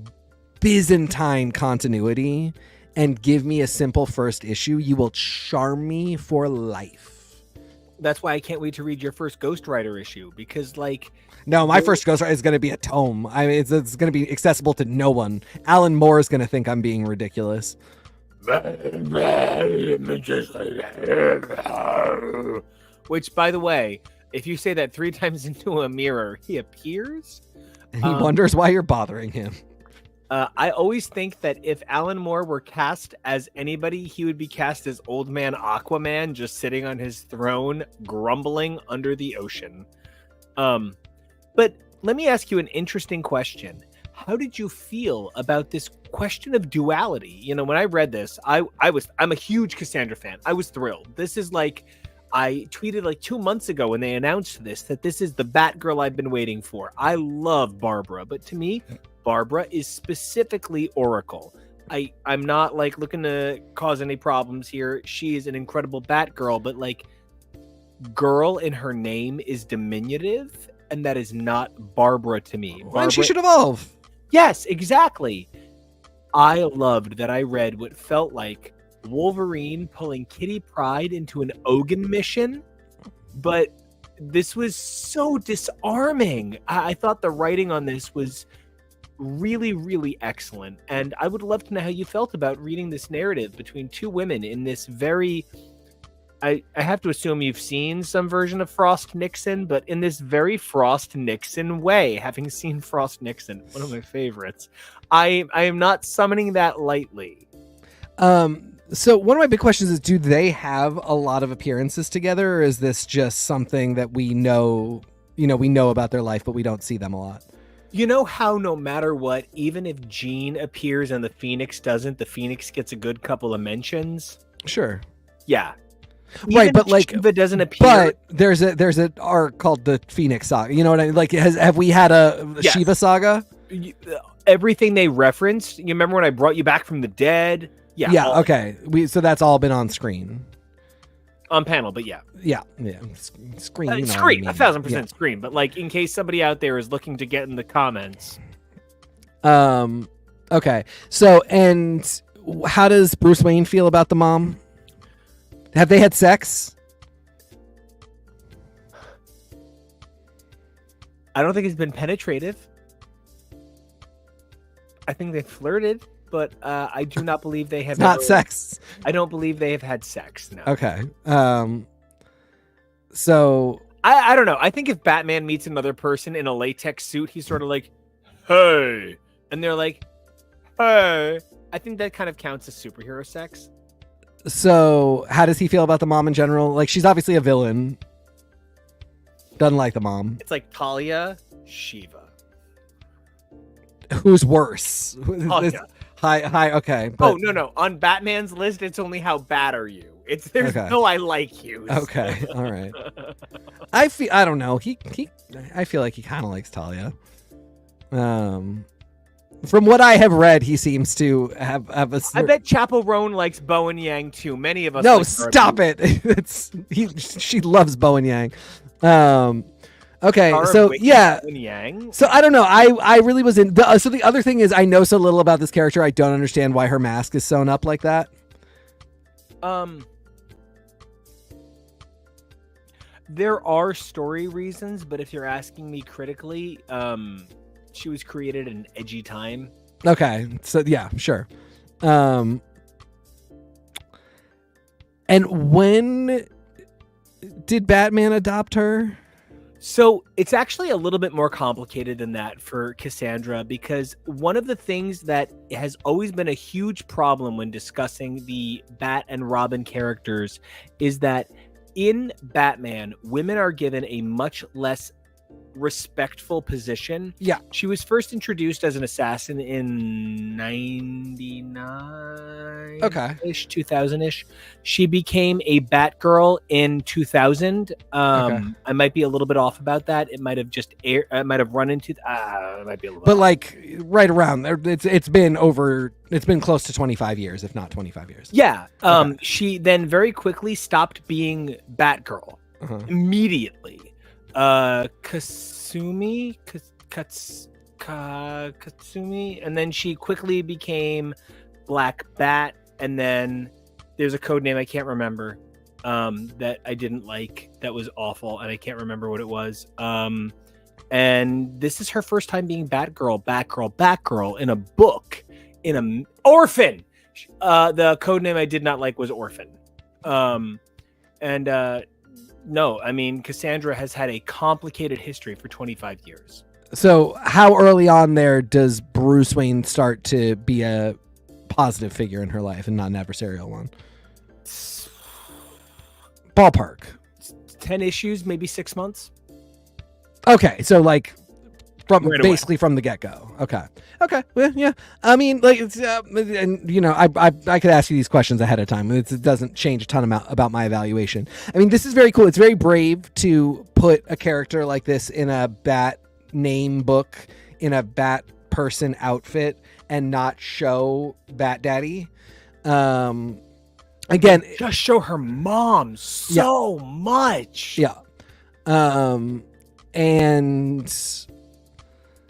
Byzantine continuity and give me a simple first issue, you will charm me for life. That's why I can't wait to read your first Ghost Rider issue, because no, my first Ghost Rider is going to be a tome. I mean, it's going to be accessible to no one. Alan Moore is going to think I'm being ridiculous. Which, by the way, if you say that 3 times into a mirror, he appears. And he wonders why you're bothering him. I always think that if Alan Moore were cast as anybody, he would be cast as Old Man Aquaman, just sitting on his throne, grumbling under the ocean. But let me ask you an interesting question. How did you feel about this question of duality? When I read this, I'm a huge Cassandra fan. I was thrilled. This is like, I tweeted 2 months ago when they announced that this is the Batgirl I've been waiting for. I love Barbara, but to me, Barbara is specifically Oracle. I'm not looking to cause any problems here. She is an incredible Batgirl, but girl in her name is diminutive, and that is not Barbara to me. Barbara, and she should evolve. Yes, exactly. I loved that I read what felt like Wolverine pulling Kitty Pryde into an Ogun mission, but this was so disarming. I thought the writing on this was really, really excellent, and I would love to know how you felt about reading this narrative between two women in this very... I have to assume you've seen some version of Frost Nixon, but in this very Frost Nixon way, having seen Frost Nixon, one of my favorites, I am not summoning that lightly. So one of my big questions is, do they have a lot of appearances together, or is this just something that we know about their life, but we don't see them a lot? You know how no matter what, even if Jean appears and the Phoenix doesn't, the Phoenix gets a good couple of mentions? Sure. Yeah. Right, but like Shiva doesn't appear. But there's a arc called the Phoenix Saga. You know what I mean? Like, have we had a Yes. Shiva saga? Everything they referenced. You remember when I brought you back from the dead? Yeah. Okay. So that's all been on screen. On panel, but yeah. Screen. You know Screen, what I mean. 1000% screen. But like, in case somebody out there is looking to get in the comments. Okay. So, and how does Bruce Wayne feel about the mom? Have they had sex? I don't think it's been penetrative. I think they flirted, but I do not believe they have. It's not sex. I don't believe they have had sex. No. Okay. So I don't know. I think if Batman meets another person in a latex suit, he's sort of like, "Hey," and they're like, "Hey." I think that kind of counts as superhero sex. So how does he feel about the mom in general? Like, she's obviously a villain. Doesn't like the mom. It's like Talia, Shiva. Who's worse? Talia. Hi. Okay. Oh no! On Batman's list, it's only how bad are you. There's no I like you. Okay. All right. I don't know. I feel like he kind of likes Talia. From what I have read, he seems to have a. I bet Chappell Roan likes Bowen Yang too. Many of us. No, like stop it! She loves Bowen Yang. Okay, so yeah. So I don't know. I really was in. So the other thing is, I know so little about this character. I don't understand why her mask is sewn up like that. There are story reasons, but if you're asking me critically, she was created at an edgy time. Okay, so yeah, sure. And when did Batman adopt her? So it's actually a little bit more complicated than that for Cassandra, because one of the things that has always been a huge problem when discussing the Bat and Robin characters is that in Batman, women are given a much less respectful position. Yeah. She was first introduced as an assassin in 99 ish, 2000-ish. She became a Batgirl in 2000. I might be a little bit off about that. It might have just run into it might be a little bit but off. Like right around there, it's been close to 25 years, if not 25 years. Yeah. She then very quickly stopped being Batgirl immediately. Katsumi, and then she quickly became Black Bat, and then there's a code name I can't remember that I didn't like, that was awful, and I can't remember what it was. And this is her first time being Batgirl in a book, in a Orphan. The code name I did not like was Orphan. No, I mean, Cassandra has had a complicated history for 25 years. So how early on there does Bruce Wayne start to be a positive figure in her life and not an adversarial one? Ballpark. 10 issues, maybe 6 months. Okay, so like from Right basically from the get-go. Okay. Well, yeah. I mean, like, it's, and you know, I could ask you these questions ahead of time. It doesn't change a ton about my evaluation. I mean, this is very cool. It's very brave to put a character like this in a Bat name book, in a Bat person outfit, and not show Bat Daddy. Again, just show her mom so much. Yeah. And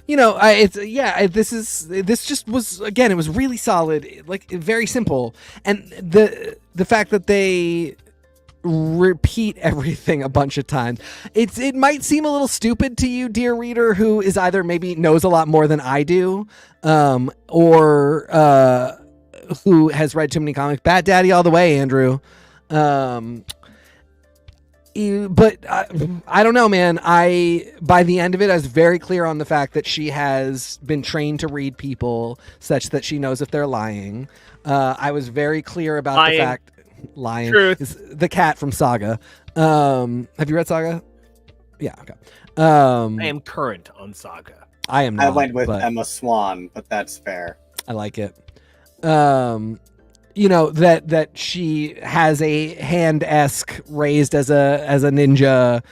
you know, this just was, again, it was really solid, like very simple. And the fact that they repeat everything a bunch of times, it might seem a little stupid to you, dear reader, who is either maybe knows a lot more than I do, or who has read too many comics. Bat Daddy all the way, Andrew. But I don't know, man. By the end of it, I was very clear on the fact that she has been trained to read people such that she knows if they're lying. I was very clear about the fact lying is the cat from Saga. Have you read Saga? Yeah. Okay. I am current on Saga. I am not. I went with Emma Swan, but that's fair. I like it. you know, that she has a hand-esque raised as a ninja,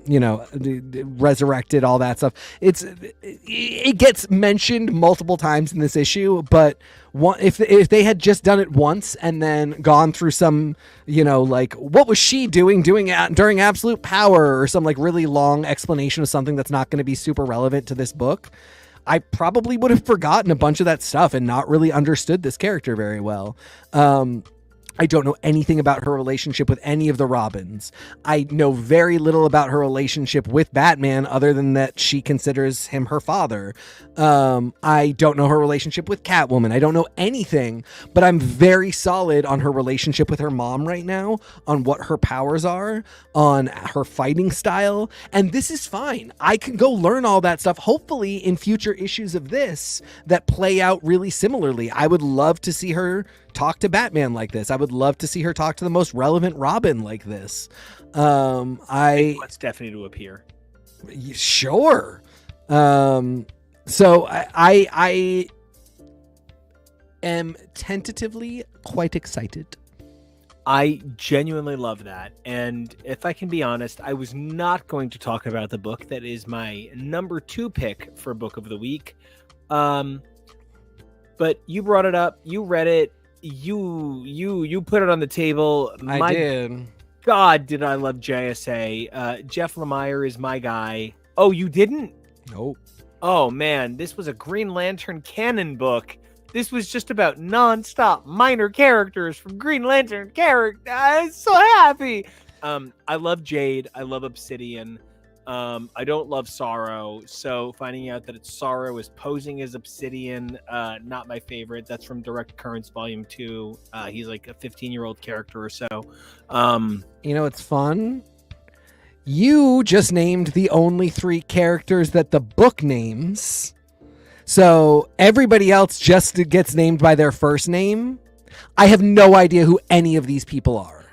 you know, resurrected, all that stuff. It gets mentioned multiple times in this issue, but if they had just done it once and then gone through some, you know, like, what was she doing during Absolute Power, or some like really long explanation of something that's not going to be super relevant to this book, I probably would have forgotten a bunch of that stuff and not really understood this character very well. I don't know anything about her relationship with any of the Robins. I know very little about her relationship with Batman other than that she considers him her father. I don't know her relationship with Catwoman. I don't know anything, but I'm very solid on her relationship with her mom right now, on what her powers are, on her fighting style, and this is fine. I can go learn all that stuff, hopefully in future issues of this that play out really similarly. I would love to see her talk to Batman like this. I would love to see her talk to the most relevant Robin like this. I want Stephanie to appear. Sure. So I am tentatively quite excited. I genuinely love that. And if I can be honest, I was not going to talk about the book that is my number 2 pick for Book of the Week. But you brought it up. You read it. You put it on the table. I did. God, did I love JSA. Jeff Lemire is my guy. Oh, you didn't? Nope. Oh, man. This was a Green Lantern canon book. This was just about non-stop minor characters from Green Lantern characters. I'm so happy. I love Jade. I love Obsidian. I don't love Sorrow, so finding out that it's Sorrow is posing as Obsidian, not my favorite. That's from Direct Currents Volume 2. He's like a 15-year-old character or so. You know, it's fun. You just named the only 3 characters that the book names. So everybody else just gets named by their first name. I have no idea who any of these people are.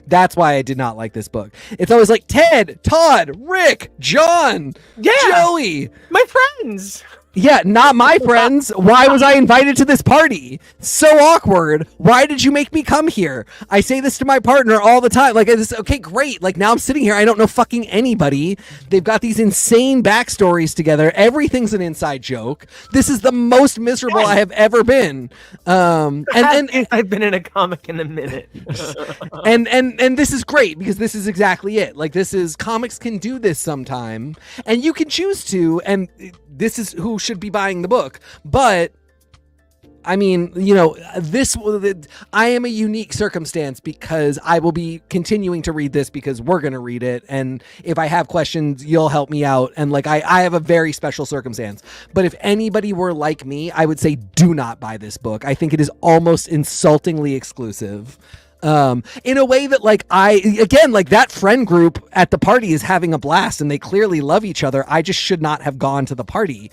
That's why I did not like this book. It's always like Ted, Todd, Rick, John, Joey. My friends. Yeah, not my friends. Why was I invited to this party? So awkward. Why did you make me come here? I say this to my partner all the time. Like, okay, great. Like, now I'm sitting here. I don't know fucking anybody. They've got these insane backstories together. Everything's an inside joke. This is the most miserable I have ever been. And I've been in a comic in a minute. and this is great because this is exactly it. Like, this is, comics can do this sometime, and you can choose to, and this is who should be buying the book. But I mean, you know, I am a unique circumstance because I will be continuing to read this because we're going to read it. And if I have questions, you'll help me out. And like, I have a very special circumstance, but if anybody were like me, I would say, do not buy this book. I think it is almost insultingly exclusive. In a way that, like, like that friend group at the party is having a blast and they clearly love each other. I just should not have gone to the party.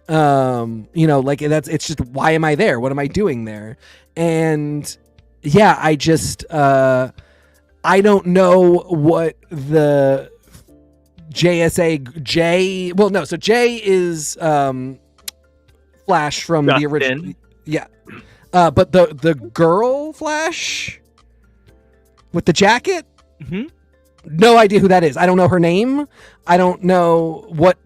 You know, like, it's just, why am I there? What am I doing there? And yeah, I just, I don't know what the Jay is, Flash from Justin. The original. Yeah. But the girl Flash with the jacket? Mm-hmm. No idea who that is. I don't know her name. I don't know what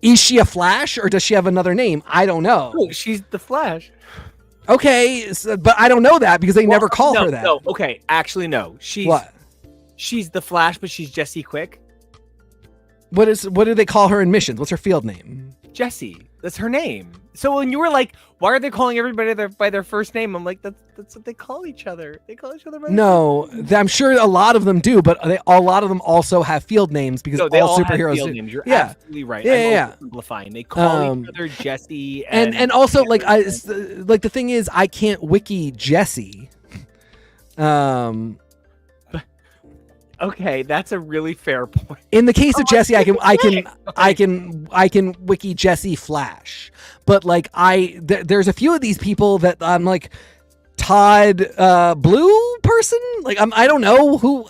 is she a Flash or does she have another name? I don't know. Oh, she's the Flash. Okay, but I don't know that because they never call her that. No, okay, actually no. She's the Flash, but she's Jessie Quick. What do they call her in Missions? What's her field name? Jessie. That's her name. So when you were like, why are they calling everybody by their first name? I'm like, that's what they call each other. They call each other by No, I'm sure a lot of them do, but a lot of them also have field names because they all superheroes have field do. names. You're Yeah. absolutely right. Yeah. Simplifying. They call each other Jessie. And also, like, like the thing is, I can't wiki Jessie. Okay, that's a really fair point. In the case of Jessie, I can wiki Jessie Flash, but like there's a few of these people that I'm like, Todd Blue person. Like I don't know who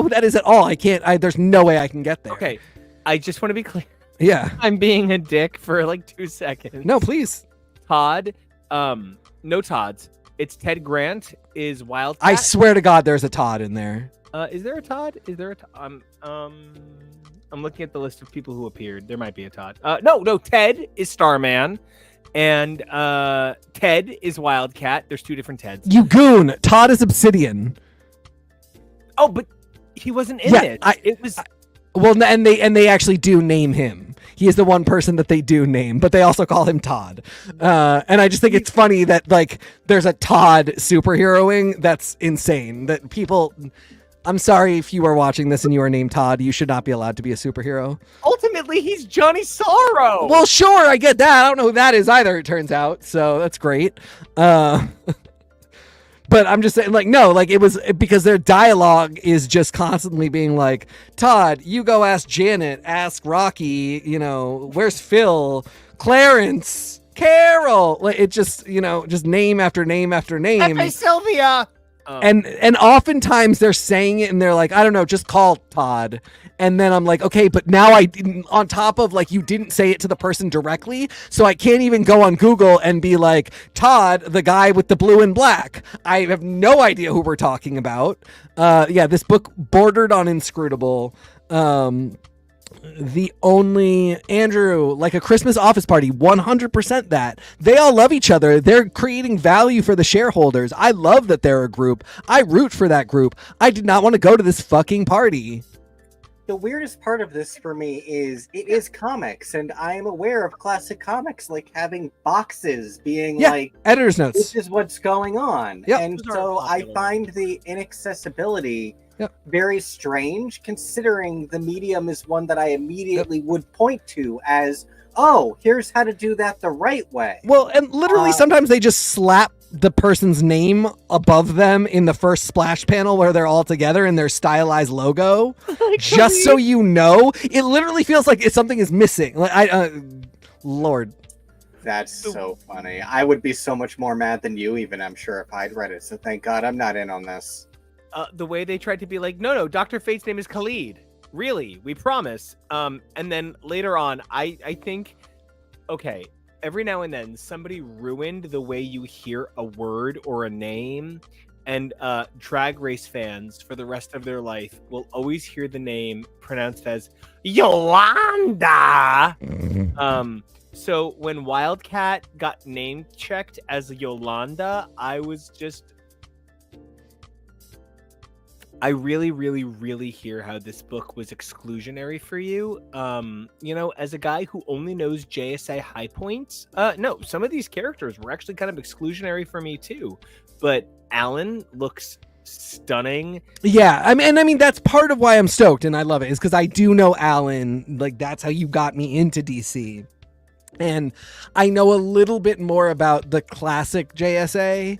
that is at all. I can't. There's no way I can get there. Okay, I just want to be clear. Yeah, I'm being a dick for like 2 seconds. No, please. Todd, No Todds. It's Ted Grant is Wildcat. I swear to God, there's a Todd in there. Is there a Todd? Is there a Todd? I'm looking at the list of people who appeared. There might be a Todd. No. Ted is Starman, and Ted is Wildcat. There's two different Teds. You goon. Todd is Obsidian. Oh, but he wasn't in it. It was. Well, and they actually do name him. He is the one person that they do name, but they also call him Todd. And I just think it's funny that like there's a Todd superheroing. That's insane. That people. I'm sorry if you are watching this and you are named Todd. You should not be allowed to be a superhero. Ultimately, he's Johnny Sorrow. Well, sure, I get that. I don't know who that is either. It turns out, so that's great. But I'm just saying, like, no, like it was because their dialogue is just constantly being like, Todd, you go ask Janet, ask Rocky, you know, where's Phil, Clarence, Carol. Like it just, you know, just name after name after name. Hey, Sylvia. And oftentimes they're saying it and they're like, I don't know, just call Todd. And then I'm like, okay, but now on top of like, you didn't say it to the person directly. So I can't even go on Google and be like, Todd, the guy with the blue and black. I have no idea who we're talking about. This book bordered on inscrutable. The only Andrew, like a Christmas office party, 100% that. They all love each other. They're creating value for the shareholders. I love that they're a group. I root for that group. I did not want to go to this fucking party. The weirdest part of this for me is it is comics, and I am aware of classic comics like having boxes being like editor's notes. This is what's going on. Yep. And so I find the inaccessibility very strange, considering the medium is one that I immediately would point to as, oh, here's how to do that the right way. Well, and literally sometimes they just slap the person's name above them in the first splash panel where they're all together in their stylized logo, just so you know. It literally feels like something is missing. Like Lord. That's so funny. I would be so much more mad than you even, I'm sure, if I'd read it. So thank God I'm not in on this. The way they tried to be like, no, Dr. Fate's name is Khalid. Really, we promise. And then later on, I think, okay, every now and then somebody ruined the way you hear a word or a name, and Drag Race fans for the rest of their life will always hear the name pronounced as Yolanda. So when Wildcat got name checked as Yolanda, I really, really, really hear how this book was exclusionary for you. You know, as a guy who only knows JSA high points, no, some of these characters were actually kind of exclusionary for me too. But Alan looks stunning. Yeah, I mean that's part of why I'm stoked and I love it, is because I do know Alan. Like that's how you got me into DC, and I know a little bit more about the classic JSA.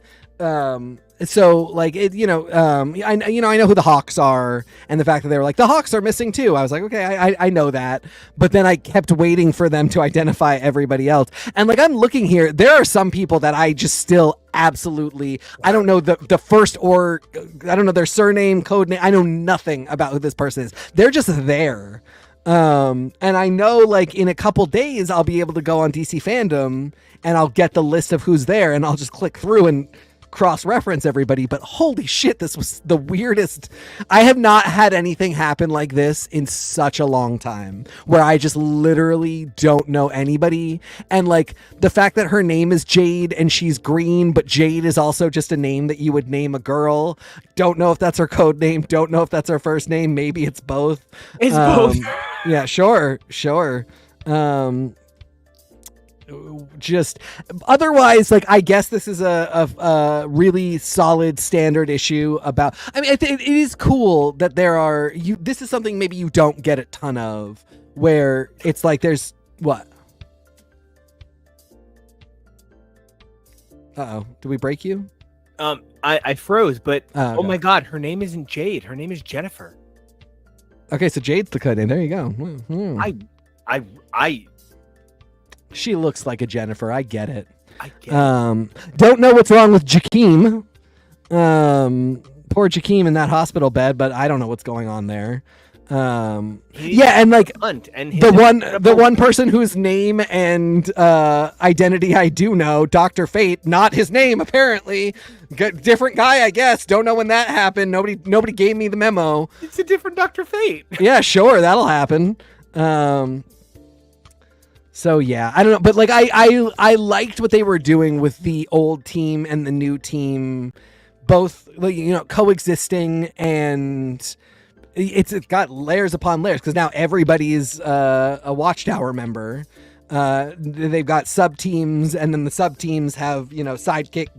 So like it, I know who the Hawks are, and the fact that they were like the Hawks are missing too. I was like, okay, I know that, but then I kept waiting for them to identify everybody else. And like I'm looking here, there are some people that I just still absolutely, I don't know the first, or I don't know their surname, code name. I know nothing about who this person is. They're just there. And I know like in a couple days I'll be able to go on DC Fandom and I'll get the list of who's there, and I'll just click through and cross-reference everybody. But holy shit, this was the weirdest. I have not had anything happen like this in such a long time, where I just literally don't know anybody. And like the fact that her name is Jade and she's green, but Jade is also just a name that you would name a girl. Don't know if that's her code name, don't know if that's her first name. Maybe it's both. It's both. Yeah, sure. Just otherwise, like I guess this is a really solid standard issue about. I mean, it is cool that there are this is something maybe you don't get a ton of, where it's like there's what? Uh-oh, did we break you? I froze, but oh my God, her name isn't Jade. Her name is Jennifer. Okay, so Jade's the code name. There you go. I She looks like a Jennifer. I get it. get it. Don't know what's wrong with Jakeem. Poor Jakeem in that hospital bed, but I don't know what's going on there. Yeah, and like Hunt and the one person whose name and identity I do know, Dr. Fate, not his name apparently. Different guy, I guess. Don't know when that happened. Nobody gave me the memo. It's a different Dr. Fate. Yeah, sure, that'll happen. So yeah, I don't know, but like I liked what they were doing with the old team and the new team, both, like, you know, coexisting, and it's got layers upon layers because now everybody is a Watchtower member. They've got sub teams, and then the sub teams have, you know, sidekick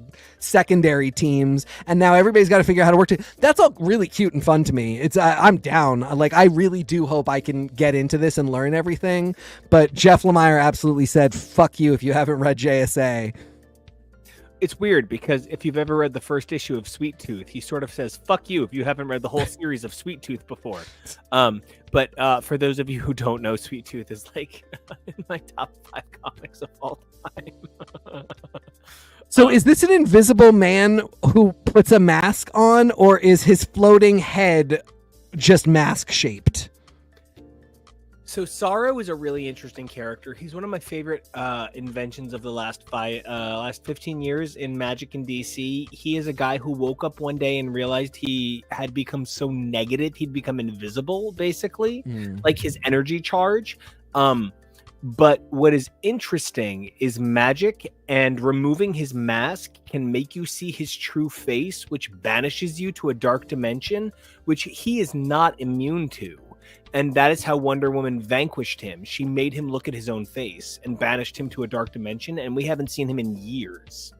secondary teams, and now everybody's got to figure out how to work together. That's all really cute and fun to me. It's I'm down. Like, I really do hope I can get into this and learn everything. But Jeff Lemire absolutely said, "Fuck you if you haven't read JSA." It's weird because if you've ever read the first issue of Sweet Tooth, he sort of says, "Fuck you if you haven't read the whole series of Sweet Tooth before." But for those of you who don't know, Sweet Tooth is like in my top 5 comics of all time. So is this an invisible man who puts a mask on, or is his floating head just mask shaped? So Sorrow is a really interesting character. He's one of my favorite inventions of the last 15 years in Magic and DC. He is a guy who woke up one day and realized he had become so negative, he'd become invisible, basically, like his energy charge. But what is interesting is magic, and removing his mask can make you see his true face, which banishes you to a dark dimension, which he is not immune to. And that is how Wonder Woman vanquished him. She made him look at his own face and banished him to a dark dimension, and we haven't seen him in years.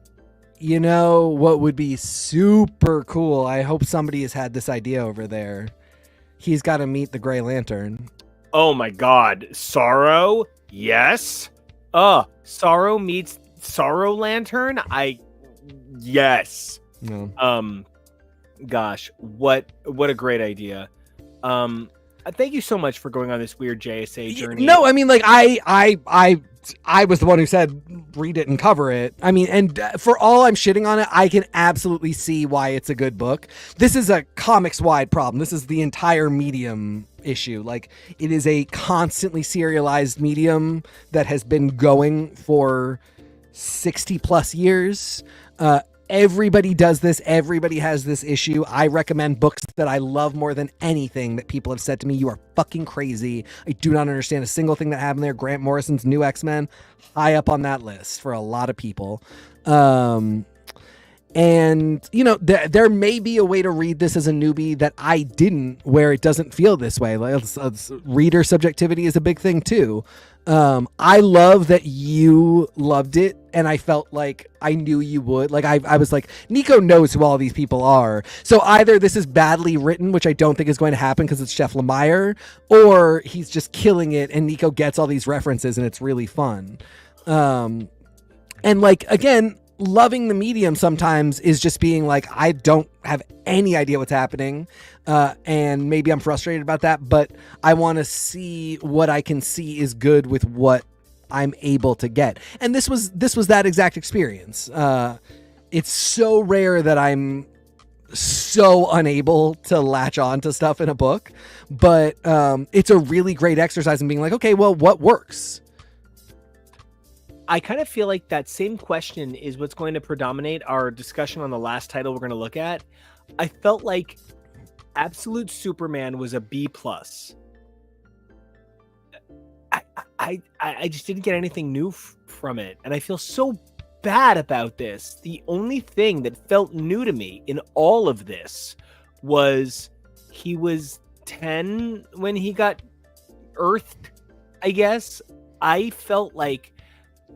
You know what would be super cool? I hope somebody has had this idea over there. He's got to meet the Grey Lantern. Oh my God. Sorrow? Yes. Sorrow meets Sorrow Lantern? Yes. No. Gosh, what a great idea. Thank you so much for going on this weird JSA journey. No, I mean, like, I was the one who said read it and cover it. I mean, and for all I'm shitting on it, I can absolutely see why it's a good book. This is a comics-wide problem. This is the entire medium issue. Like, it is a constantly serialized medium that has been going for 60 plus years. Everybody does this. Everybody has this issue. I recommend books that I love more than anything that people have said to me, "You are fucking crazy. I do not understand a single thing that happened there." Grant Morrison's New X-Men, high up on that list for a lot of people. And, you know, there may be a way to read this as a newbie that I didn't, where it doesn't feel this way. Like, reader subjectivity is a big thing too. I love that you loved it, and I felt like I knew you would. Like, I was like, NICO knows who all these people are. So either this is badly written, which I don't think is going to happen because it's Jeff Lemire, or he's just killing it and NICO gets all these references and it's really fun. And, like, again, loving the medium sometimes is just being like, I don't have any idea what's happening, and maybe I'm frustrated about that, but I want to see what I can see is good with what I'm able to get. And this was that exact experience. It's so rare that I'm so unable to latch on to stuff in a book, but it's a really great exercise in being like, okay, well, what works? I kind of feel like that same question is what's going to predominate our discussion on the last title we're going to look at. I felt like Absolute Superman was a B+. I just didn't get anything new from it, and I feel so bad about this. The only thing that felt new to me in all of this was he was 10 when he got earthed, I guess. I felt like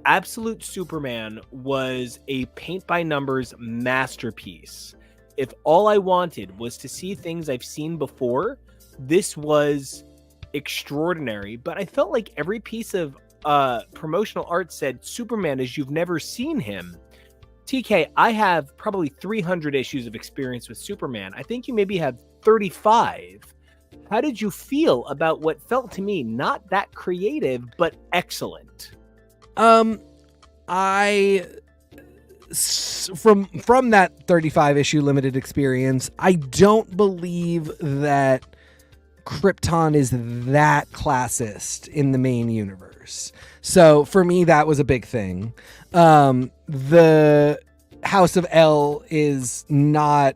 Absolute Superman was a paint-by-numbers masterpiece. If all I wanted was to see things I've seen before, this was extraordinary. But I felt like every piece of promotional art said Superman as you've never seen him. TK, I have probably 300 issues of experience with Superman. I think you maybe have 35. How did you feel about what felt to me not that creative, but excellent? From that 35 issue limited experience, I don't believe that Krypton is that classist in the main universe. So for me, that was a big thing. The House of L is not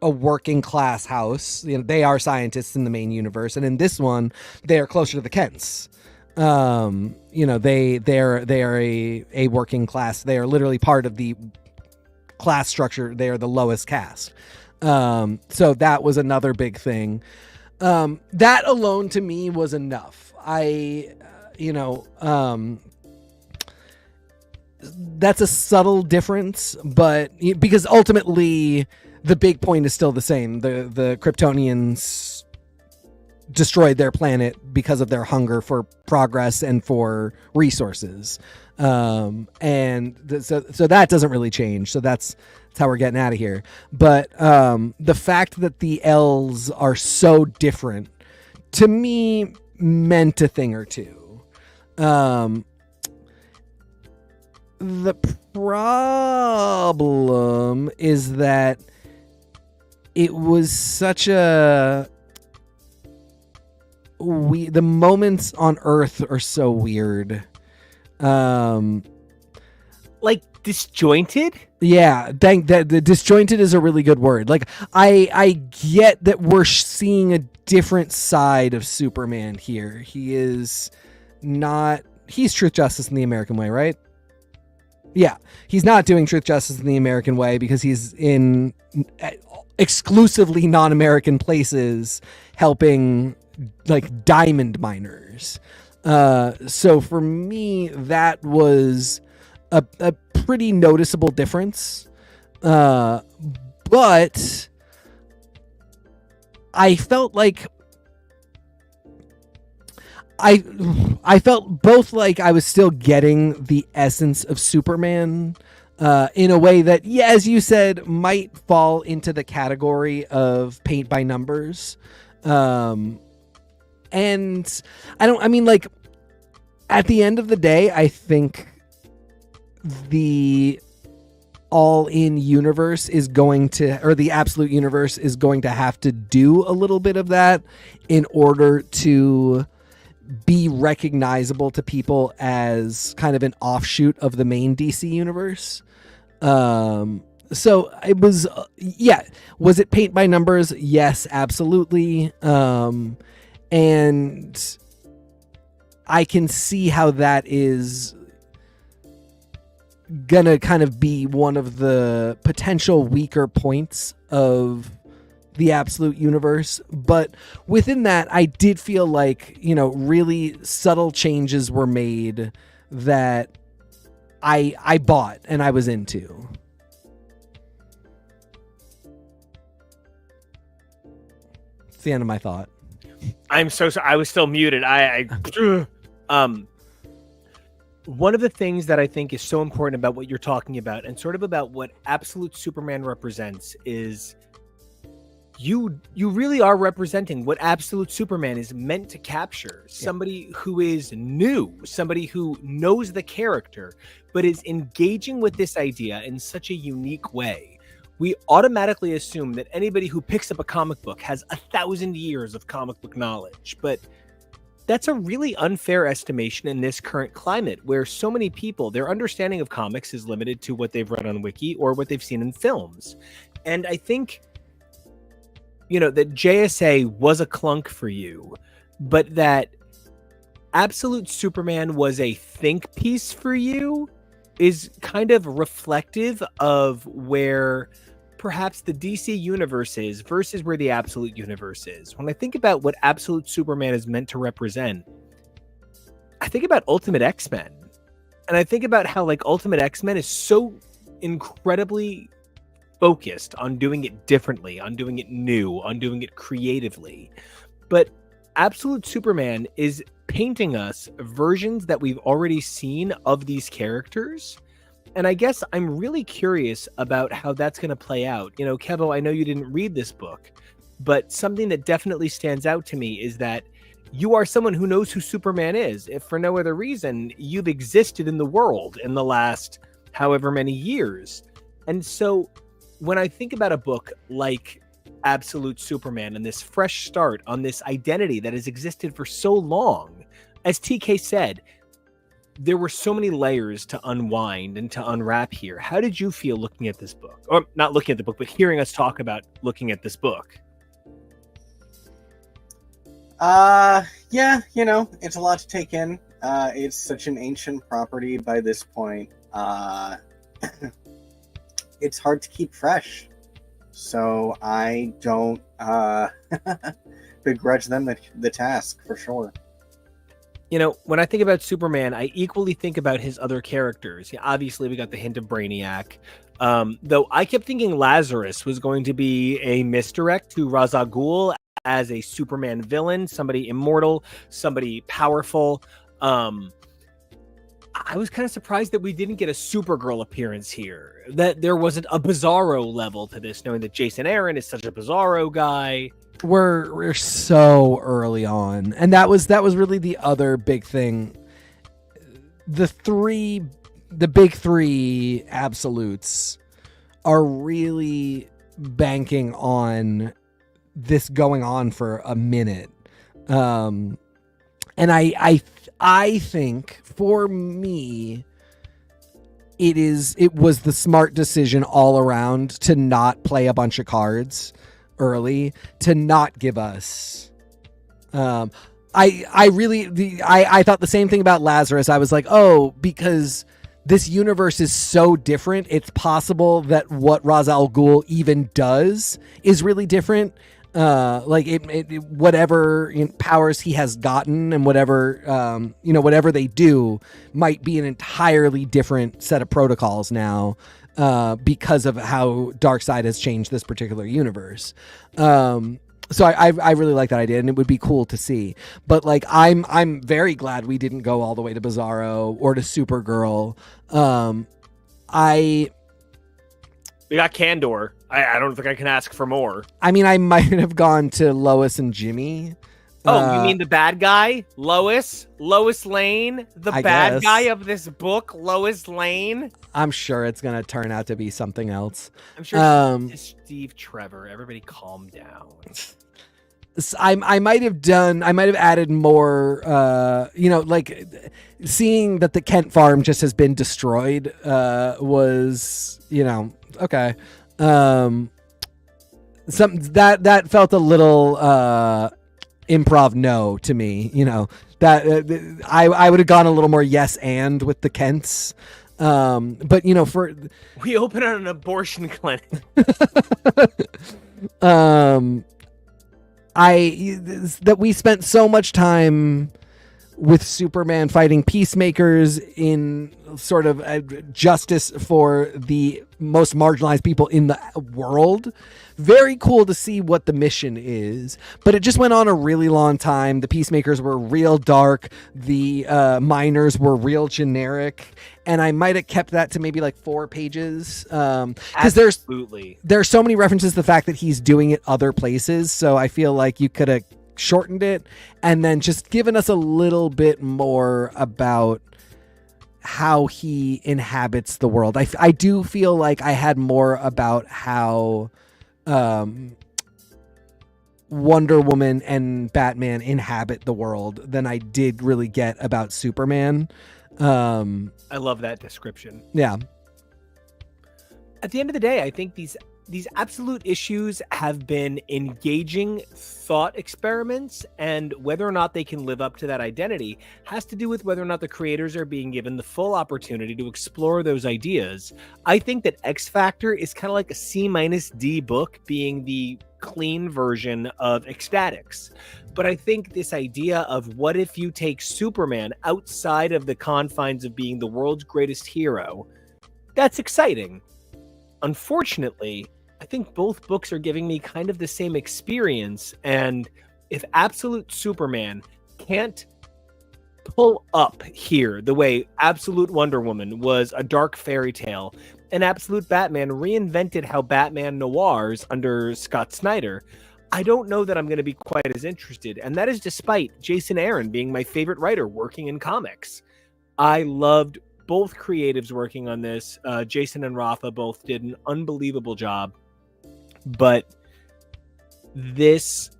a working class house. You know, they are scientists in the main universe, and in this one, they are closer to the Kents. You know, they are a working class. They are literally part of the class structure. They are the lowest caste. So that was another big thing. That alone to me was enough. That's a subtle difference, but because ultimately the big point is still the same. The Kryptonians destroyed their planet because of their hunger for progress and for resources. So that doesn't really change. So that's how we're getting out of here. But the fact that the L's are so different to me meant a thing or two. The problem is that it was such the moments on Earth are so weird. Like disjointed? Yeah, the disjointed is a really good word. Like I get that we're seeing a different side of Superman here. He's Truth, Justice, and the American Way, right? Yeah, he's not doing Truth, Justice, in the American Way because he's in exclusively non-American places helping like diamond miners. So for me, that was a pretty noticeable difference. But I felt like I felt both like I was still getting the essence of Superman in a way that, yeah, as you said, might fall into the category of paint by numbers. And like at the end of the day, I think the all-in universe is going to, or the absolute universe is going to have to do a little bit of that in order to be recognizable to people as kind of an offshoot of the main DC universe. So it was, was it paint by numbers? Yes, absolutely. And I can see how that is gonna kind of be one of the potential weaker points of the absolute universe. But within that, I did feel like, really subtle changes were made that I bought and I was into. It's the end of my thought. I'm so sorry. I was still muted. One of the things that I think is so important about what you're talking about and sort of about what absolute Superman represents is you really are representing what absolute Superman is meant to capture. Somebody who is new, somebody who knows the character, but is engaging with this idea in such a unique way. We automatically assume that anybody who picks up a comic book has 1,000 years of comic book knowledge, but that's a really unfair estimation in this current climate where so many people, their understanding of comics is limited to what they've read on Wiki or what they've seen in films. And I think, that JSA was a clunk for you, but that Absolute Superman was a think piece for you is kind of reflective of where perhaps the DC universe is versus where the Absolute universe is. When I think about what Absolute Superman is meant to represent, I think about Ultimate X-Men. And I think about how Ultimate X-Men is so incredibly focused on doing it differently, on doing it new, on doing it creatively. But Absolute Superman is painting us versions that we've already seen of these characters. And I guess I'm really curious about how that's going to play out. Kevo, I know you didn't read this book, but something that definitely stands out to me is that you are someone who knows who Superman is. If for no other reason, you've existed in the world in the last however many years. And so when I think about a book like Absolute Superman and this fresh start on this identity that has existed for so long. As TK said, there were so many layers to unwind and to unwrap here. How did you feel looking at this book? Or not looking at the book, but hearing us talk about looking at this book? Yeah, it's a lot to take in. It's such an ancient property by this point. It's hard to keep fresh. So I don't begrudge them the task, for sure. When I think about Superman, I equally think about his other characters. Yeah, obviously, we got the hint of Brainiac. Though I kept thinking Lazarus was going to be a misdirect to Ra's al Ghul as a Superman villain, somebody immortal, somebody powerful. I was kind of surprised that we didn't get a Supergirl appearance here, that there wasn't a Bizarro level to this, knowing that Jason Aaron is such a Bizarro guy. We're so early on, and that was really the other big thing. The big three absolutes are really banking on this going on for a minute, and I think for me it was the smart decision all around to not play a bunch of cards early, to not give us I thought the same thing about Lazarus. I was like, oh, because this universe is so different, it's possible that what Ra's al Ghul even does is really different. Whatever powers he has gotten and whatever whatever they do might be an entirely different set of protocols now, because of how Darkseid has changed this particular universe. So I really like that idea, and it would be cool to see. But I'm very glad we didn't go all the way to Bizarro or to Supergirl. We got Kandor. I don't think I can ask for more. I mean, I might have gone to Lois and Jimmy. Oh, you mean the bad guy? Lois Lane? The bad guy of this book, Lois Lane? I'm sure it's going to turn out to be something else. I'm sure it's Steve Trevor. Everybody calm down. I might have added more, seeing that the Kent farm just has been destroyed, was, okay. That felt a little, improv no to me, that I would have gone a little more yes and with the Kents. But we open an abortion clinic. That we spent so much time with Superman fighting peacemakers in sort of justice for the most marginalized people in the world. Very cool to see what the mission is, but it just went on a really long time. The peacemakers were real dark. The miners were real generic, and I might have kept that to maybe 4 pages. Because there's so many references to the fact that he's doing it other places. So I feel like you could have shortened it and then just given us a little bit more about how he inhabits the world. I do feel like I had more about how Wonder Woman and Batman inhabit the world than I did really get about Superman. I love that description. Yeah. At the end of the day, I think these absolute issues have been engaging thought experiments, and whether or not they can live up to that identity has to do with whether or not the creators are being given the full opportunity to explore those ideas. I think that X Factor is kind of like a C-D book, being the clean version of Ecstatics. But I think this idea of what if you take Superman outside of the confines of being the world's greatest hero, that's exciting. Unfortunately, I think both books are giving me kind of the same experience, and if Absolute Superman can't pull up here the way Absolute Wonder Woman was a dark fairy tale, and Absolute Batman reinvented how Batman noirs under Scott Snyder, I don't know that I'm going to be quite as interested, and that is despite Jason Aaron being my favorite writer working in comics. I loved both creatives working on this. Jason and Rafa both did an unbelievable job. But this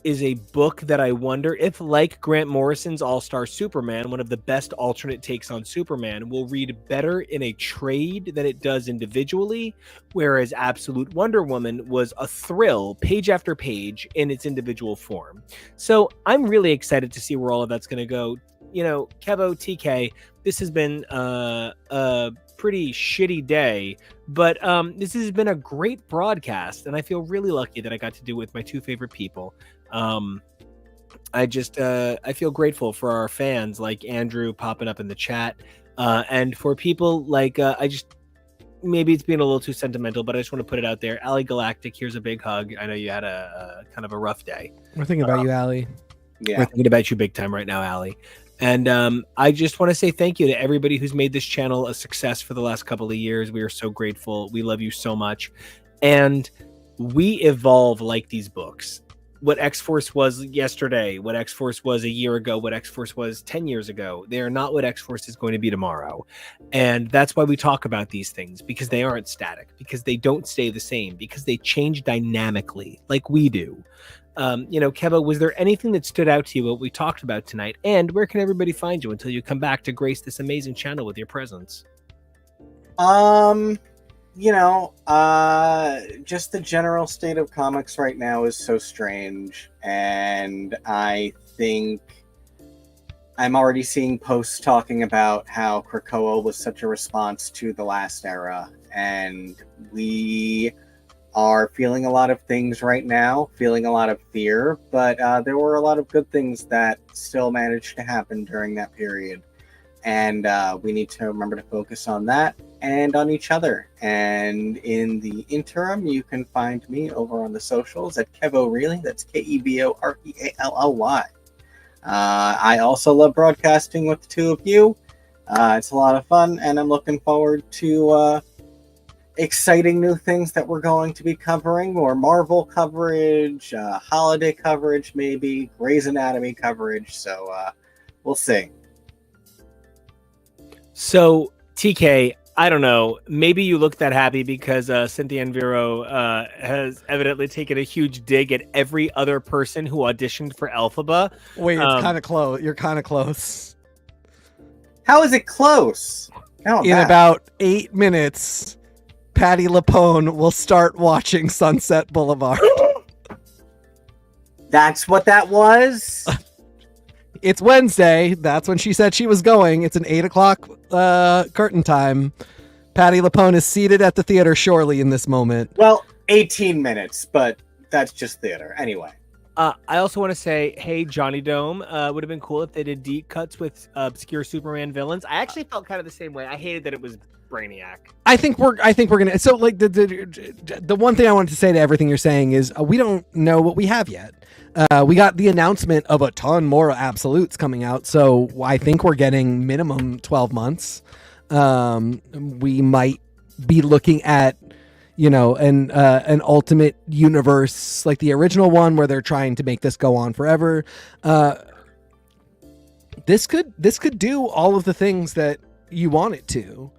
is a book that I wonder if, like Grant Morrison's All-Star Superman, one of the best alternate takes on Superman, will read better in a trade than it does individually, whereas Absolute Wonder Woman was a thrill page after page in its individual form. So I'm really excited to see where all of that's going to go. You know, Kevo, TK, this has been a pretty shitty day, but this has been a great broadcast, and I feel really lucky that I got to do it with my two favorite people. I feel grateful for our fans like Andrew popping up in the chat, and for people like maybe it's being a little too sentimental, but I just want to put it out there. Ali Galactic, here's a big hug. I know you had a kind of a rough day. We're thinking about you, Ali. Yeah. We're thinking about you big time right now, Ali. And I just want to say thank you to everybody who's made this channel a success for the last couple of years. We are so grateful. We love you so much. And we evolve like these books. What X-Force was yesterday, what X-Force was a year ago, what X-Force was 10 years ago, they are not what X-Force is going to be tomorrow. And that's why we talk about these things, because they aren't static, because they don't stay the same, because they change dynamically like we do. You know, Kevo, was there anything that stood out to you what we talked about tonight? And where can everybody find you until you come back to grace this amazing channel with your presence? You know, just the general state of comics right now is so strange, and I think I'm already seeing posts talking about how Krakoa was such a response to the last era, and we are feeling a lot of things right now, feeling a lot of fear, but there were a lot of good things that still managed to happen during that period. And we need to remember to focus on that and on each other. And in the interim, you can find me over on the socials at KEVO That's KEVOREALLY. I also love broadcasting with the two of you. It's a lot of fun, and I'm looking forward to exciting new things that we're going to be covering, more Marvel coverage, holiday coverage, maybe Grey's Anatomy coverage. So we'll see. So, TK, I don't know. Maybe you look that happy because Cynthia and Vero has evidently taken a huge dig at every other person who auditioned for Elphaba. Wait, it's kind of close. You're kind of close. How is it close? In about 8 minutes, Patti LuPone will start watching Sunset Boulevard. That's what that was? It's Wednesday. That's when she said she was going. It's an 8 o'clock curtain time. Patti LuPone is seated at the theater surely in this moment. Well, 18 minutes, but that's just theater. Anyway. I also want to say, hey, Johnny Dome, would have been cool if they did deep cuts with obscure Superman villains. I actually felt kind of the same way. I hated that it was Brainiac. I think we're gonna. So, like the one thing I wanted to say to everything you're saying is we don't know what we have yet. We got the announcement of a ton more absolutes coming out, so I think we're getting minimum 12 months. We might be looking at, you know, an ultimate universe like the original one where they're trying to make this go on forever. This could do all of the things that you want it to.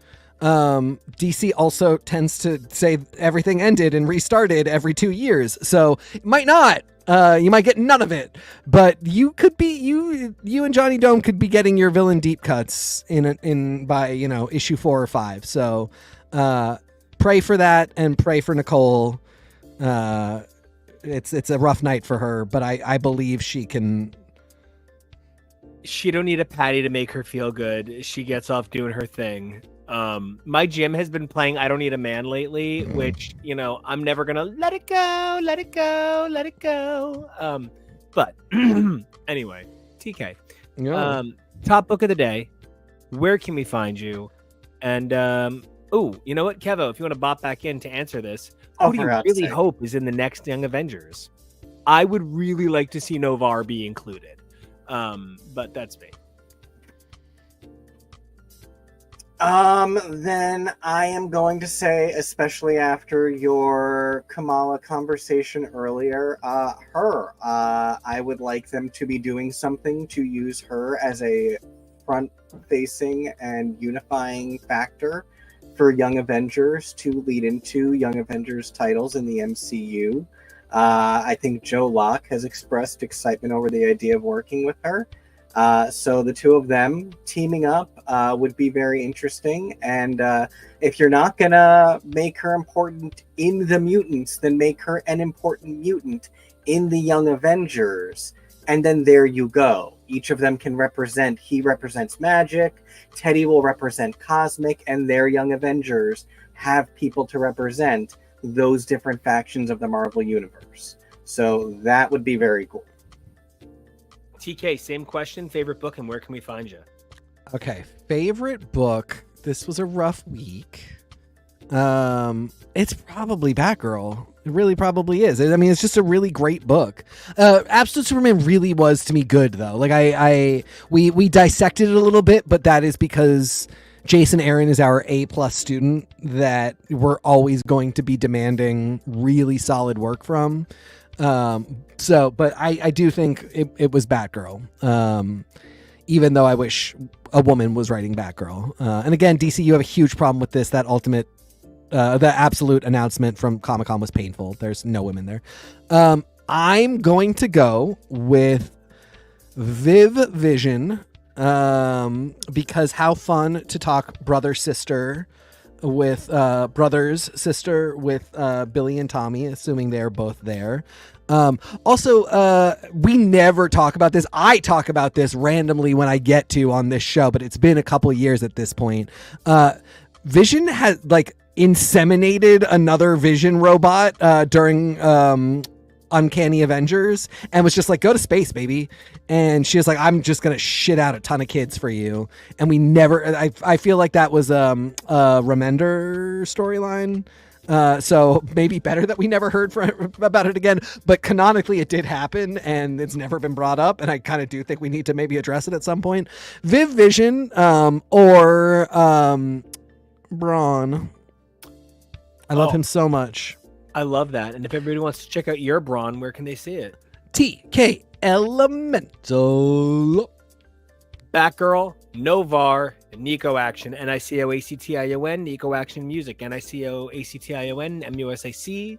DC also tends to say everything ended and restarted every 2 years, so it might not. You might get none of it, but you could be you and Johnny Dome could be getting your villain deep cuts in by, you know, issue 4 or 5. So pray for that and pray for Nicole. It's a rough night for her, but I believe she can. She don't need a Patty to make her feel good. She gets off doing her thing. My gym has been playing I Don't Need a Man lately, which, you know, I'm never gonna let it go. But anyway, TK, top book of the day, where can we find you? And you know what, Kevo, if you want to bop back in to answer this, who do you really hope is in the next Young Avengers? I would really like to see Novar be included, but that's me. Then I am going to say, especially after your Kamala conversation earlier, her. I would like them to be doing something to use her as a front-facing and unifying factor for Young Avengers to lead into Young Avengers titles in the MCU. I think Joe Locke has expressed excitement over the idea of working with her. So the two of them teaming up would be very interesting. And if you're not going to make her important in the mutants, then make her an important mutant in the Young Avengers. And then there you go. Each of them can represent, he represents magic, Teddy will represent cosmic, and their Young Avengers have people to represent those different factions of the Marvel Universe. So that would be very cool. TK, same question. Favorite book and where can we find you? Okay, favorite book. This was a rough week. It's probably Batgirl. It really probably is. I mean, it's just a really great book. Absolute Superman really was to me good though. Like we dissected it a little bit, but that is because Jason Aaron is our A+ student that we're always going to be demanding really solid work from. But I do think it was Batgirl. Even though I wish a woman was writing Batgirl. And again, DC, you have a huge problem with this. That ultimate, the absolute announcement from Comic-Con was painful. There's no women there. I'm going to go with Viv Vision, because how fun to talk brother-sister with brothers-sister with Billy and Tommy, assuming they're both there. Also, we never talk about this. I talk about this randomly when I get to on this show, but it's been a couple years at this point. Vision has like inseminated another Vision robot during Uncanny Avengers and was just like, go to space, baby. And she was like, I'm just gonna shit out a ton of kids for you. And we never, I feel like that was a Remender storyline. So maybe better that we never heard about it again, but canonically it did happen and it's never been brought up. And I kind of do think we need to maybe address it at some point. Viv Vision, or Braun. I love him so much. I love that. And if everybody wants to check out your Braun, where can they see it? TK Elemental. Batgirl, Novar, NICO Action, NICO ACTION, NICO Action Music, NICO ACTION, MUSIC.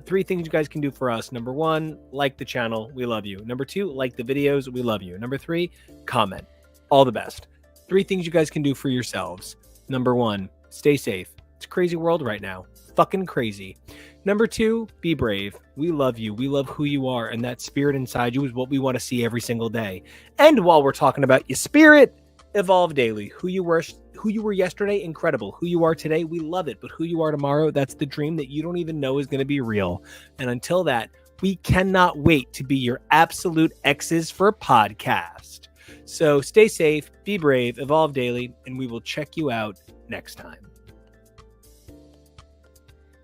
3 things you guys can do for us. Number 1, like the channel. We love you. Number 2, like the videos. We love you. Number 3, comment. All the best. 3 things you guys can do for yourselves. Number 1, stay safe. It's a crazy world right now. Fucking crazy. Number 2, be brave. We love you. We love who you are. And that spirit inside you is what we want to see every single day. And while we're talking about your spirit, evolve daily. Who you were yesterday, incredible. Who you are today, we love it. But who you are tomorrow, that's the dream that you don't even know is going to be real. And until that, we cannot wait to be your absolute X's for podcast. So stay safe, be brave, evolve daily, and we will check you out next time.